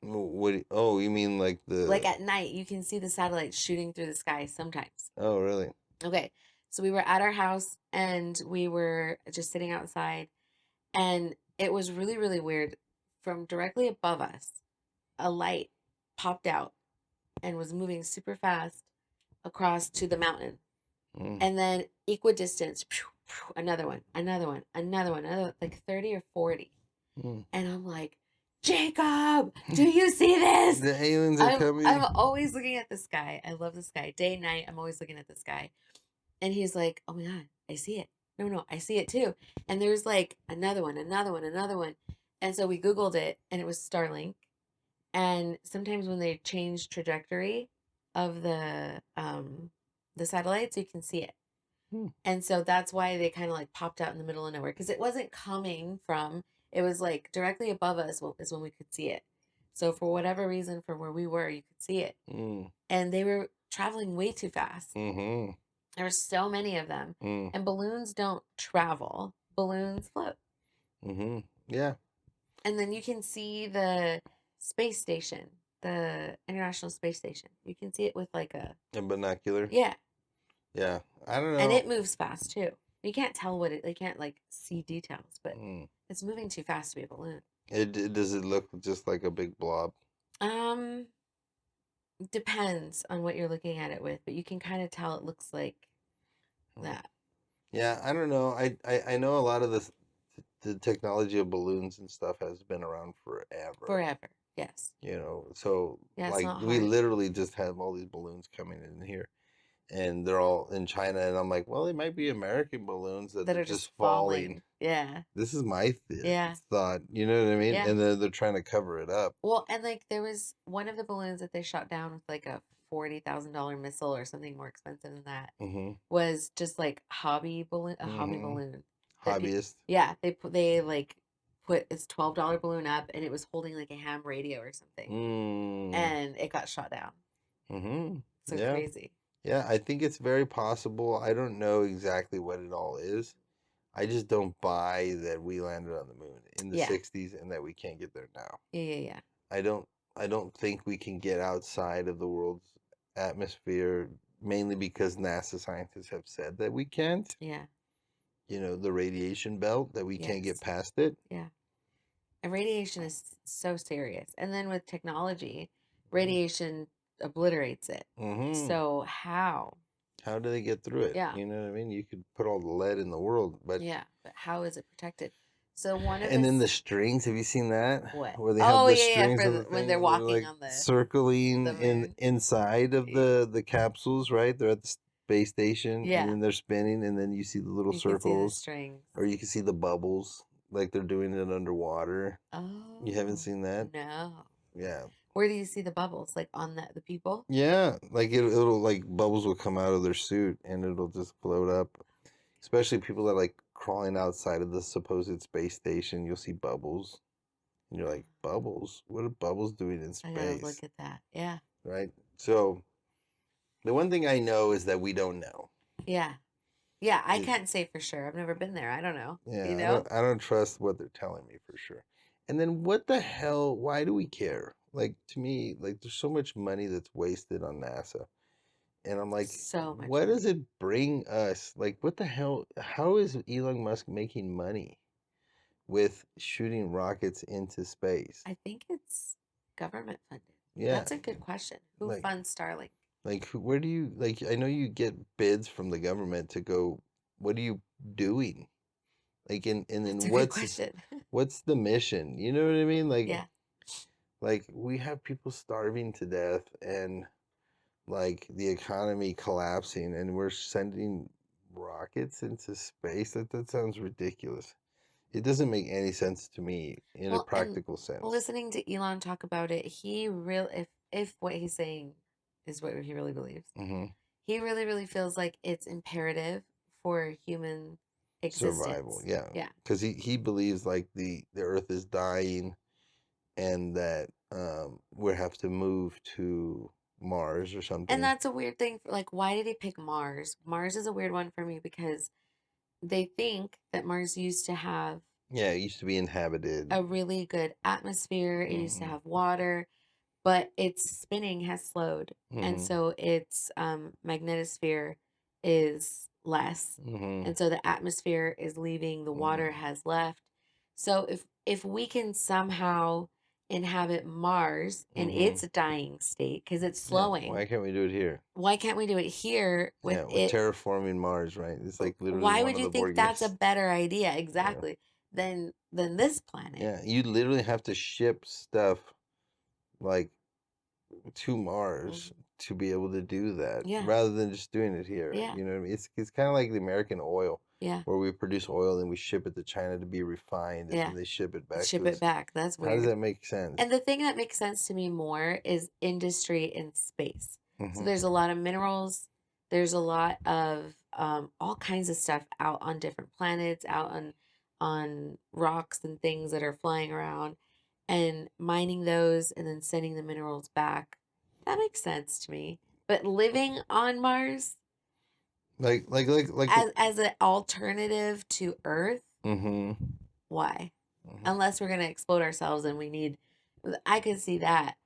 B: You mean like
A: like at night you can see the satellites shooting through the sky sometimes.
B: Oh, really?
A: Okay. So we were at our house and we were just sitting outside and it was really, really weird. From directly above us, a light popped out and was moving super fast across to the mountain. And then equidistance, another one, like 30 or 40. And I'm like, Jacob, do you see this?
B: The aliens are coming.
A: I'm always looking at the sky. I love the sky. Day and night, I'm always looking at the sky. And he's like, oh my God, I see it. No, I see it too. And there's like another one. And so we Googled it and it was Starlink. And sometimes when they change trajectory of the satellites, you can see it. And so that's why they kind of like popped out in the middle of nowhere because it wasn't coming from, it was like directly above us is when we could see it. So for whatever reason, from where we were, you could see it. And they were traveling way too fast. There were so many of them. And balloons don't travel. Balloons float.
B: Yeah.
A: And then you can see the space station, the International Space Station. You can see it with like a
B: binocular.
A: Yeah.
B: Yeah. I don't know.
A: And it moves fast too. You can't tell they can't like see details, but it's moving too fast to be a balloon.
B: Does it look just like a big blob?
A: Depends on what you're looking at it with, but you can kind of tell it looks like that.
B: Yeah, I don't know. I know a lot of the technology of balloons and stuff has been around forever.
A: Forever, yes.
B: So like we literally just have all these balloons coming in here, and they're all in China, and I'm like, well, it might be American balloons that are just falling.
A: Yeah.
B: This is my thought. You know what I mean?
A: Yeah.
B: And they're trying to cover it up.
A: Well, and like there was one of the balloons that they shot down with like a $40,000 missile or something more expensive than that was just like hobby balloon.
B: Hobbyist.
A: Yeah, they like put its $12 balloon up, and it was holding like a ham radio or something,
B: Mm.
A: and it got shot down.
B: Mm-hmm.
A: So
B: Yeah.
A: crazy.
B: Yeah, I think it's very possible. I don't know exactly what it all is. I just don't buy that we landed on the moon in the
A: Yeah.
B: 60s and that we can't get there now.
A: Yeah.
B: I don't I don't think we can get outside of the world's atmosphere, mainly because NASA scientists have said that we can't.
A: Yeah.
B: The radiation belt, that we can't get
A: Yes.
B: past it.
A: Yeah. And radiation is so serious. And then with technology,
B: Mm-hmm.
A: radiation obliterates it.
B: Mm-hmm.
A: So how?
B: How do they get through it?
A: Yeah.
B: You know what I mean? You could put all the lead in the world, but
A: Yeah. But how is it protected? So one of
B: and then the
A: his
B: strings, have you seen that?
A: what?
B: Where they have
A: Oh
B: the
A: yeah,
B: strings
A: for
B: of the
A: when they're
B: things that are
A: walking
B: like
A: on
B: circling
A: the moon.
B: inside of the capsules, right? They're at the space station and
A: Yeah.
B: then they're spinning and then you see the little
A: You can see the
B: circles
A: strings.
B: or you can see the bubbles like they're doing it underwater. You haven't
A: Oh
B: seen that?
A: no.
B: Yeah.
A: Where do you see the bubbles? Like on the people?
B: Yeah, like it'll like bubbles will come out of their suit and it'll just float up. Especially people that are like crawling outside of the supposed space station, you'll see bubbles. And you're like, bubbles? What are bubbles doing in
A: I gotta look
B: space?
A: at that. Yeah.
B: Right? So the one thing I know is that we don't know.
A: Yeah. Yeah. I
B: It,
A: can't say for sure. I've never been there. I don't know. You
B: yeah,
A: know?
B: I don't trust what they're telling me for sure. And then what the hell? Why do we care? Like to me, like there's so much money that's wasted on NASA. And I'm like,
A: So much
B: what does
A: money.
B: it bring us? Like, what the hell? How is Elon Musk making money with shooting rockets into space?
A: I think it's government funded.
B: Yeah,
A: That's a good question. Who
B: like,
A: funds Starlink?
B: where do you like? I know you get bids from the government to go. What are you doing? Like, and
A: That's
B: then
A: a good question.
B: what's the mission? You know what I mean?
A: Yeah.
B: Like we have people starving to death and like the economy collapsing, and we're sending rockets into space. That sounds ridiculous. It doesn't make any sense to me in a
A: Well, and
B: practical sense.
A: listening to Elon talk about it, he real if what he's saying is what he really believes,
B: Hmm.
A: he really feels like it's imperative for human
B: Survival,
A: existence.
B: yeah,
A: Yeah.
B: because he believes like the Earth is dying, and that we have to move to Mars or
A: And
B: something.
A: that's a weird thing. Like, why did he pick Mars? Mars is a weird one for me because they think that Mars used to have
B: Yeah, it used to be inhabited.
A: a really good atmosphere. It used to
B: Hmm.
A: have water, but its spinning has slowed, and
B: Hmm.
A: so its magnetosphere is less,
B: Hmm.
A: and so the atmosphere is leaving. The water
B: Hmm.
A: has left. So if we can somehow inhabit Mars in
B: Hmm.
A: its dying state because it's
B: Yeah,
A: slowing,
B: why can't we do it here?
A: why can't we do it here with
B: Yeah, with
A: it?
B: terraforming Mars, right? It's like literally
A: Why
B: one
A: would
B: of
A: you
B: the
A: think
B: board
A: that's a
B: games.
A: better idea
B: Yeah.
A: exactly than this planet?
B: Yeah, you literally have to ship stuff like to Mars
A: Mhm.
B: to be able to do that
A: Yeah,
B: rather than just doing it here.
A: yeah,
B: You know what I mean? It's kind of like the American oil
A: yeah,
B: where we produce oil and we ship it to China to be refined and
A: yeah.
B: then they ship it back
A: Ship
B: to
A: it
B: us.
A: back. That's
B: How does
A: weird.
B: that make sense?
A: And the thing that makes sense to me more is industry in space. So
B: Hmm.
A: there's a lot of minerals. There's a lot of all kinds of stuff out on different planets, out on rocks and things that are flying around, and mining those and then sending the minerals back. That makes sense to me. But living on Mars
B: Like.
A: as an alternative to Earth,
B: Hmm.
A: why?
B: Hmm.
A: Unless we're gonna explode ourselves and we need. I could see that.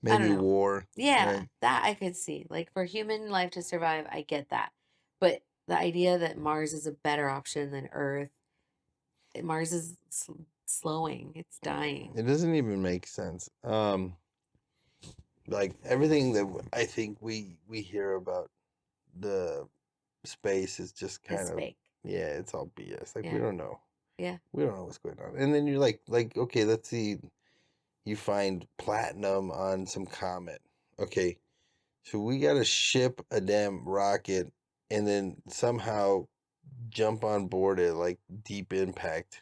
A: I don't
B: Maybe
A: know.
B: war,
A: Yeah,
B: right?
A: that I could see. Like for human life to survive, I get that. But the idea that Mars is a better option than Earth, Mars is slowing, it's dying.
B: It doesn't even make sense. Like everything that I think we hear about the space is just kind
A: It's
B: of,
A: fake.
B: yeah, it's all BS. Like we
A: Yeah,
B: don't know.
A: yeah.
B: We don't know what's going on. And then you're like okay, let's see, you find platinum on some comet. Okay, so we got to ship a damn rocket and then somehow jump on board at like deep impact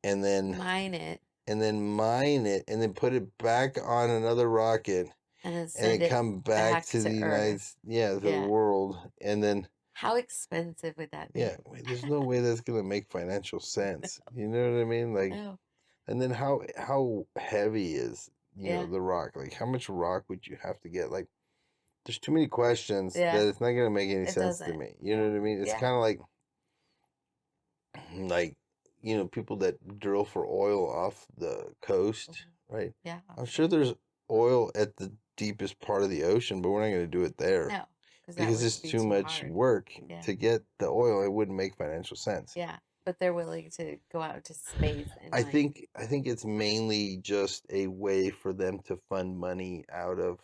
B: and then
A: Mine it
B: mine it and then put it back on another rocket
A: and then
B: and
A: send
B: then
A: it
B: come back
A: back
B: to the
A: to Earth.
B: Yeah, to the
A: Yeah.
B: world and then
A: How expensive would that
B: yeah,
A: be?
B: wait, there's no way that's gonna make financial sense. You know what I mean? Like
A: No.
B: And then how heavy is,
A: Yeah.
B: the rock? Like, how much rock would you have to get? Like, there's too many questions
A: Yeah.
B: that it's not gonna make any
A: It
B: sense to
A: doesn't.
B: me. You know what I mean? It's
A: Yeah.
B: kind of like people that drill for oil off the coast, right?
A: Yeah.
B: I'm sure there's oil at the deepest part of the ocean, but we're not gonna do it there
A: No, because that
B: because
A: would
B: it's
A: be
B: too
A: too
B: much
A: hard.
B: work
A: Yeah.
B: to get the oil. It wouldn't make financial sense.
A: Yeah. But they're willing to go out to space and
B: I
A: like,
B: think I think it's mainly just a way for them to fund money out of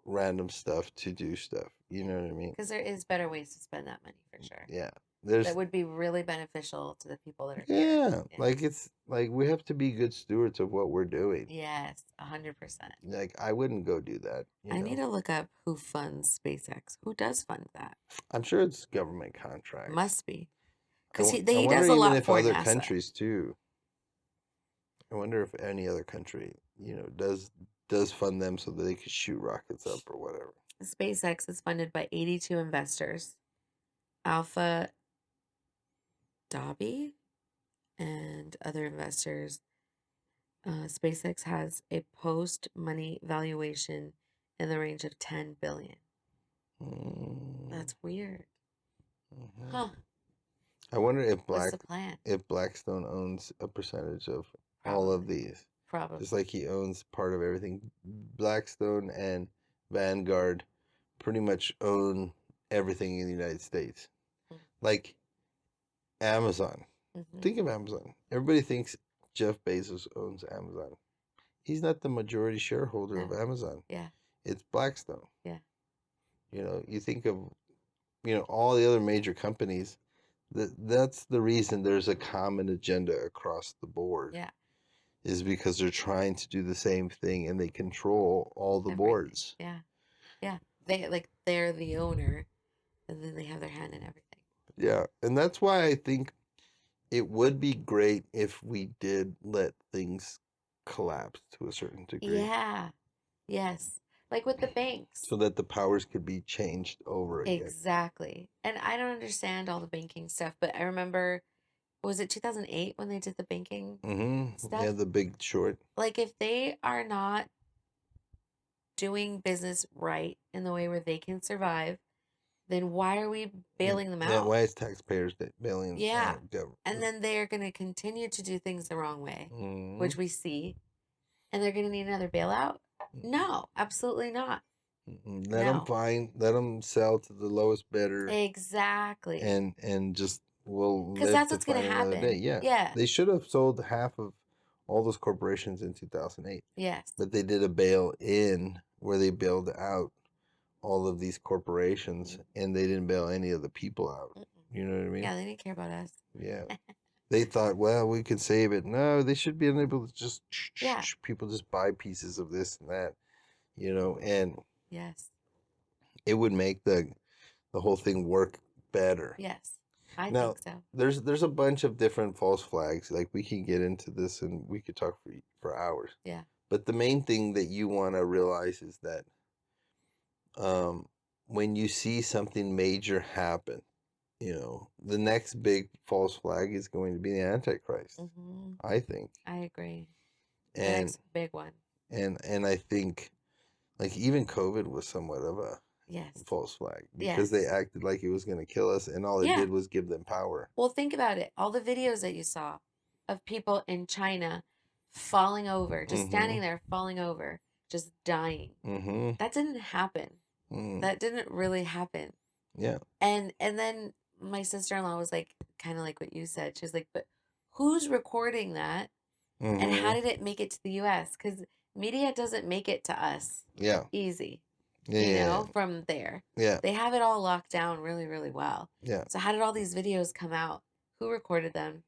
B: random stuff to do stuff. You know what I mean?
A: because there is better ways to spend that money for sure.
B: Yeah.
A: That
B: There's
A: would be really beneficial to the people that are here.
B: yeah,
A: Yeah.
B: like it's like we have to be good stewards of what we're doing.
A: Yes, 100%.
B: Like I wouldn't go do that,
A: I need to look up who funds SpaceX. Who does fund that?
B: I'm sure it's government contracts.
A: Must be.
B: I,
A: Because
B: I
A: he
B: wonder
A: does a
B: even
A: lot
B: if
A: for
B: other
A: NASA.
B: countries too. I wonder if any other country, does fund them so that they could shoot rockets up or whatever.
A: SpaceX is funded by 82 investors. Alpha Dhabi and other investors. SpaceX has a post money valuation in the range of 10 billion. That's weird.
B: Mm-hmm.
A: Huh.
B: I wonder
A: What's the plan?
B: if Blackstone owns a percentage of all
A: Probably.
B: of these,
A: Probably.
B: just like he owns part of everything. Blackstone and Vanguard pretty much own everything in the United States. Like Amazon.
A: Mm-hmm.
B: Think of Amazon. Everybody thinks Jeff Bezos owns Amazon. He's not the majority shareholder of
A: No.
B: Amazon.
A: Yeah.
B: It's Blackstone.
A: Yeah.
B: You think of, all the other major companies. That's the reason there's a common agenda across the board.
A: Yeah.
B: Is because they're trying to do the same thing and they control all the
A: Everything.
B: boards.
A: Yeah. Yeah. They're the owner and then they have their hand in everything.
B: Yeah. And that's why I think it would be great if we did let things collapse to a certain degree.
A: Yeah. Yes. Like with the banks.
B: So that the powers could be changed over again.
A: Exactly. And I don't understand all the banking stuff, but I remember, was it 2008 when they did the banking stuff?
B: Yeah, the Big Short.
A: Like if they are not doing business right in the way where they can survive, then why are we bailing them
B: Yeah,
A: out?
B: why is taxpayers bailing
A: Yeah.
B: out government?
A: And then they're going to continue to do things the wrong way,
B: Mhm.
A: which we see, and they're going to need another bailout? No, absolutely not.
B: Let them let them sell to the lowest bidder,
A: Exactly.
B: and just we'll
A: Because
B: live
A: that's
B: to
A: what's going
B: fight
A: to
B: another day.
A: happen.
B: Yeah,
A: Yeah.
B: they should have sold half of all those corporations in 2008.
A: Yes.
B: But they did a bail in where they bailed out all of these corporations, and they didn't bail any of the people out. You know what I mean?
A: Yeah, they didn't care about us.
B: Yeah. They thought, well, we can save it. No, they should be able to just
A: Yeah.
B: people just buy pieces of this and that, and
A: Yes.
B: it would make the whole thing work better.
A: Yes. I
B: Now,
A: think so.
B: there's a bunch of different false flags. Like we can get into this and we could talk for hours.
A: Yeah.
B: But the main thing that you want to realize is that when you see something major happen, the next big false flag is going to be the Antichrist.
A: Mm-hmm.
B: I think.
A: I agree. The
B: And
A: next big one.
B: and I think like even COVID was somewhat of a
A: Yes.
B: false flag because they acted like it was going to kill us, and all it did was give them power.
A: Well, think about it. All the videos that you saw of people in China falling over, just standing there, falling over, just dying. That didn't happen. That didn't really happen.
B: Yeah.
A: And then my sister-in-law was like, kind of like what you said. She was like, but who's recording that? And how did it make it to the U.S.? Because media doesn't make it to us.
B: Yeah.
A: Easy.
B: Yeah.
A: From there.
B: Yeah.
A: They have it all locked down really, really well.
B: Yeah.
A: So how did all these videos come out? Who recorded them?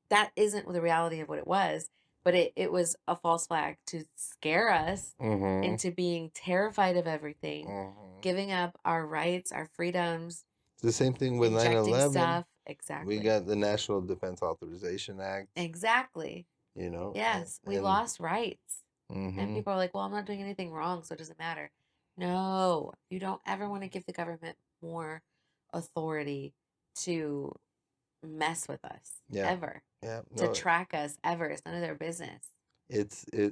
A: That isn't the reality of what it was, but it was a false flag to scare us into being terrified of everything, giving up our rights, our freedoms.
B: It's the same thing with
A: injecting
B: 9/11.
A: Stuff. Exactly.
B: We got the National Defense Authorization Act.
A: Exactly. Yes, we lost rights. And people are like, well, I'm not doing anything wrong, so it doesn't matter. No, you don't ever want to give the government more authority to mess with us
B: Yeah.
A: ever,
B: Yeah.
A: to
B: No,
A: track us ever. It's none of their business.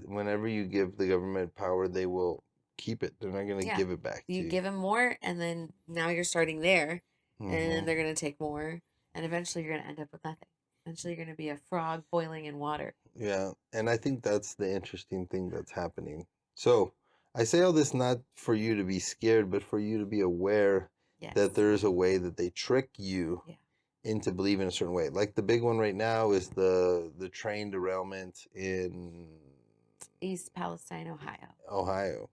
B: whenever you give the government power, they will keep it. They're not going to
A: Yeah.
B: give it back to
A: You
B: you.
A: give them more, and then now you're starting there, and then
B: Hmm.
A: they're going to take more, and eventually you're going to end up with nothing. Eventually you're going to be a frog boiling in water.
B: Yeah, and I think that's the interesting thing that's happening. So I say all this not for you to be scared, but for you to be aware
A: Yes.
B: that there is a way that they trick you
A: Yeah.
B: into believing a certain way. Like the big one right now is the train derailment in
A: East Palestine, Ohio.
B: Ohio.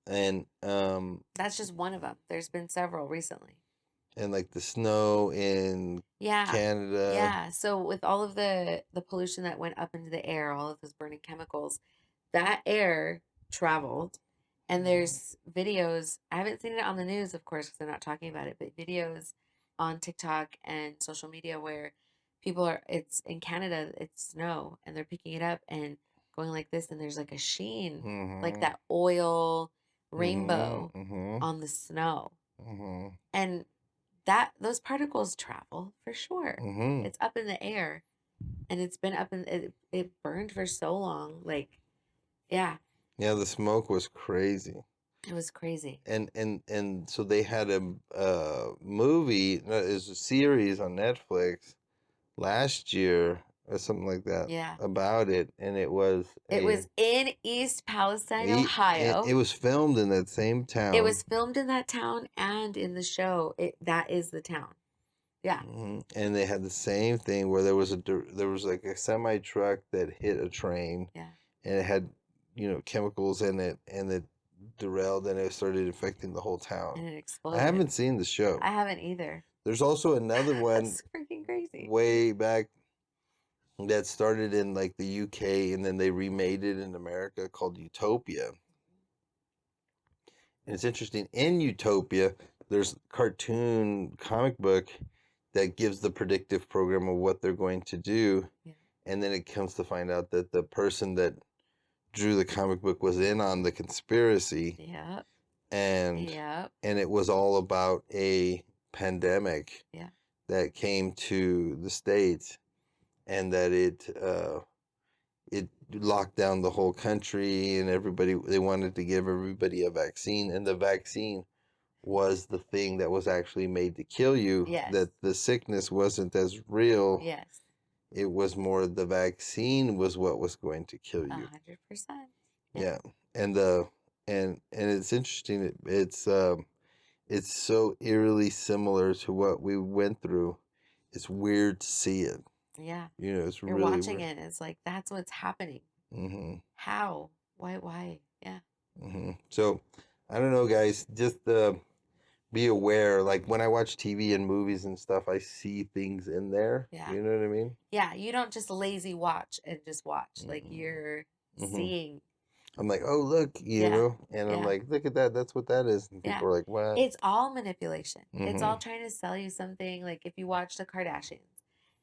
B: And
A: That's just one of them. There's been several recently.
B: and like the snow in
A: Yeah.
B: Canada.
A: Yeah. So with all of the pollution that went up into the air, all of those burning chemicals, that air traveled. And there's videos. I haven't seen it on the news, of course, because they're not talking about it, but videos on TikTok and social media where people are, it's in Canada, it's snow, and they're picking it up and going like this, and there's like a sheen, like
B: Mm-hmm.
A: that oil
B: Mm-hmm.
A: rainbow
B: Mm-hmm.
A: on the snow.
B: Mm-hmm.
A: And that those particles travel for sure.
B: Mm-hmm.
A: It's up in the air, and it's been up in it burned for so long. Like, yeah,
B: Yeah, the smoke was crazy.
A: it was crazy.
B: And so they had a movie, no, it was a series on Netflix last year or something like that
A: Yeah.
B: about it, and it was
A: It was in East Palestine,
B: it
A: Ohio.
B: was filmed in that same
A: It
B: town.
A: was filmed in that town and in the show. That is the town. Yeah.
B: And they had the same thing where there was like a semi truck that hit a train,
A: Yeah.
B: and it had chemicals in it, and it derailed, and it started infecting the whole town.
A: And it
B: I
A: exploded.
B: haven't seen the show.
A: I haven't either.
B: There's also another one
A: That's freaking crazy.
B: way back that started in like the UK, and then they remade it in America, called Utopia. And it's interesting, in Utopia, there's a cartoon comic book that gives the predictive program of what they're going to do.
A: Yeah.
B: And then it comes to find out that the person that drew the comic book was in on the conspiracy.
A: Yep.
B: And
A: Yep.
B: and it was all about a pandemic
A: Yeah.
B: that came to the States, and that it locked down the whole country, and they wanted to give everybody a vaccine, and the vaccine was the thing that was actually made to kill you.
A: Yes.
B: That the sickness wasn't as real.
A: Yes.
B: It was more the vaccine was what was going to kill you.
A: 100%.
B: Yeah. And it's interesting. It's so eerily similar to what we went through. It's weird to see it.
A: Yeah.
B: It's
A: You're
B: really
A: watching
B: weird.
A: it. It's like, that's what's happening.
B: Mm-hmm.
A: How? Why? Yeah.
B: Mm-hmm. So, I don't know, guys. Just be aware. Like when I watch TV and movies and stuff, I see things in there.
A: Yeah.
B: You know what I mean?
A: Yeah. You don't just lazy watch and just watch. Like,
B: Mm-hmm.
A: you're
B: Mm-hmm.
A: seeing.
B: I'm like, oh look,
A: Yeah.
B: and I'm
A: Yeah.
B: like, look at that. That's what that is. And
A: Yeah.
B: people are like, what?
A: It's all manipulation. It's all
B: Mm-hmm.
A: trying to sell you something. Like, if you watch the Kardashians,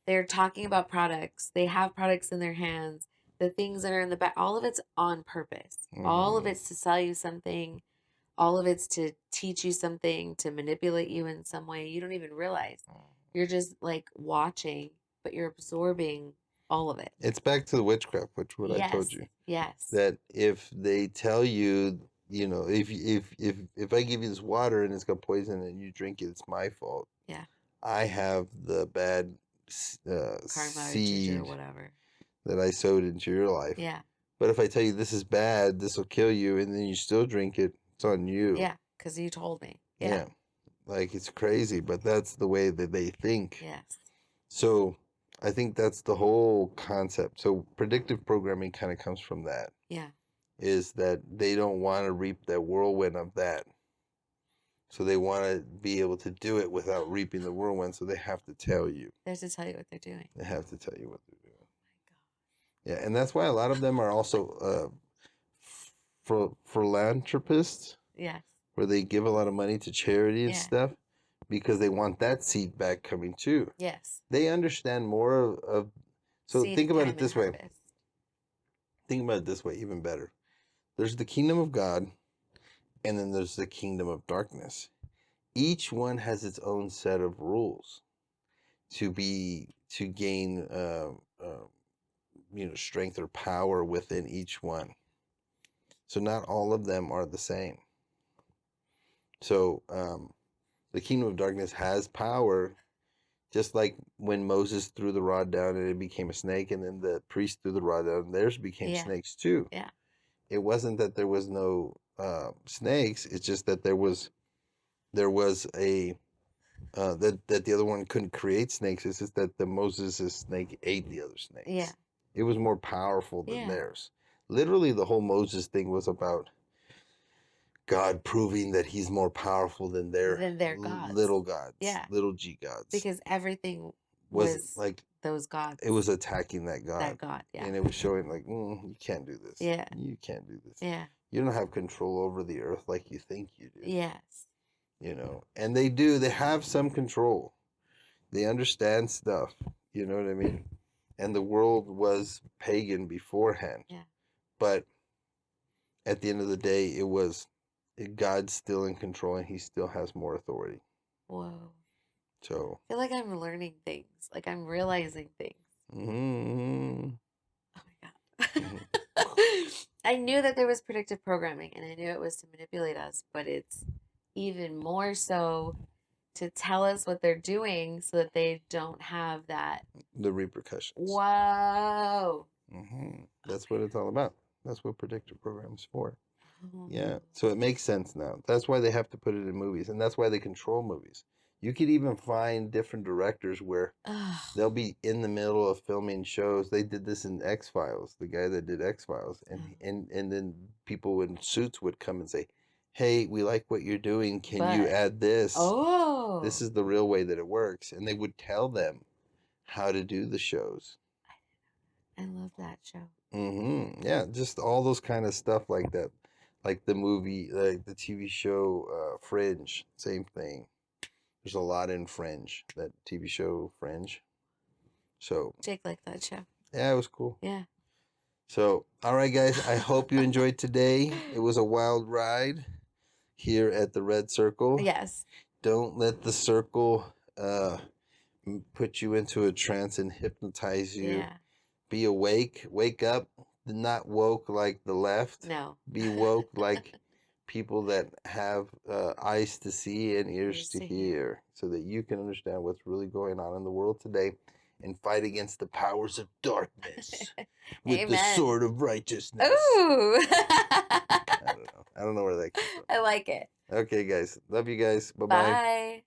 A: they're talking about products. They have products in their hands. The things that are in the back, all of it's on purpose. All of
B: Mm-hmm.
A: it's to sell you something. All of it's to teach you something, to manipulate you in some way. You don't even realize. You're just like watching, but you're absorbing all of it.
B: It's back to the witchcraft, which what I told you.
A: Yes.
B: That if they tell you, if I give you this water and it's got poison and you drink it, it's my fault.
A: Yeah.
B: I have the bad
A: Karma,
B: seed
A: or whatever
B: that I sowed into your life.
A: Yeah.
B: But if I tell you this is bad, this will kill you, and then you still drink it, it's on you.
A: Yeah, because you told me.
B: Yeah. Like it's crazy, but that's the way that they think.
A: Yes.
B: So I think that's the whole concept. So predictive programming kind of comes from that.
A: Yeah.
B: Is that they don't want to reap that whirlwind of that. So they want to be able to do it without reaping the whirlwind. So they have to tell you.
A: They have to tell you what they're doing.
B: They have to tell you what they're doing.
A: Oh my God.
B: Yeah, and that's why a lot of them are also philanthropists.
A: Yes.
B: Where they give a lot of money to charity and stuff, because they want that seed back coming too.
A: Yes.
B: They understand more of so
A: seed,
B: think about
A: time,
B: it this
A: and
B: way.
A: harvest.
B: Think about it this way, even better. There's the kingdom of God, and then there's the kingdom of darkness. Each one has its own set of rules. to gain strength or power within each one. So not all of them are the same. So the kingdom of darkness has power, just like when Moses threw the rod down and it became a snake, and then the priest threw the rod down and theirs became
A: Yeah.
B: snakes too.
A: Yeah.
B: It wasn't that there was no snakes. It's just that there was a that the other one couldn't create snakes. It's just that the Moses' snake ate the other snakes.
A: Yeah.
B: It was more powerful than
A: Yeah.
B: theirs. Literally, the whole Moses thing was about God proving that he's more powerful than their
A: gods.
B: little gods,
A: Yeah.
B: little g gods.
A: Because everything
B: was
A: was
B: like
A: those gods.
B: it was attacking that God.
A: That God, yeah.
B: And it was showing like, you can't do this.
A: Yeah.
B: You can't do this.
A: Yeah.
B: You don't have control over the earth like you think you do.
A: Yes.
B: And they do. They have some control. They understand stuff. You know what I mean? And the world was pagan beforehand.
A: Yeah.
B: But at the end of the day, God's still in control and he still has more authority.
A: Whoa.
B: So
A: I feel like I'm learning things. Like I'm realizing things.
B: Mm-hmm.
A: Oh my God. I knew that there was predictive programming and I knew it was to manipulate us, but it's even more so to tell us what they're doing so that they don't have
B: the repercussions.
A: Whoa.
B: Mm-hmm. That's what it's all about. That's what predictive programming is for.
A: Oh.
B: Yeah. So it makes sense now. That's why they have to put it in movies, and that's why they control movies. You could even find different directors where they'll be in the middle of filming shows. They did this in X-Files, the guy that did X-Files. And then people in suits would come and say, hey, we like what you're doing. Can you add this?
A: Oh.
B: This is the real way that it works. And they would tell them how to do the shows.
A: I love that show.
B: Mm-hmm. Yeah, just all those kind of stuff like that. Like the movie, like the TV show Fringe, same thing. There's a lot in Fringe, that TV show Fringe. So
A: Jake liked that show.
B: Yeah, it was cool.
A: Yeah.
B: So, all right, guys. I hope you enjoyed today. It was a wild ride here at the Red Circle.
A: Yes.
B: Don't let the circle put you into a trance and hypnotize you.
A: Yeah.
B: Be awake. Wake up. Not woke like the left.
A: No.
B: Be woke like people that have eyes to see and ears to hear, so that you can understand what's really going on in the world today and fight against the powers of darkness with
A: Amen.
B: the sword of righteousness.
A: Ooh.
B: I don't know where that came from.
A: I like it.
B: Okay, guys. Love you guys. Bye-bye.
A: Bye.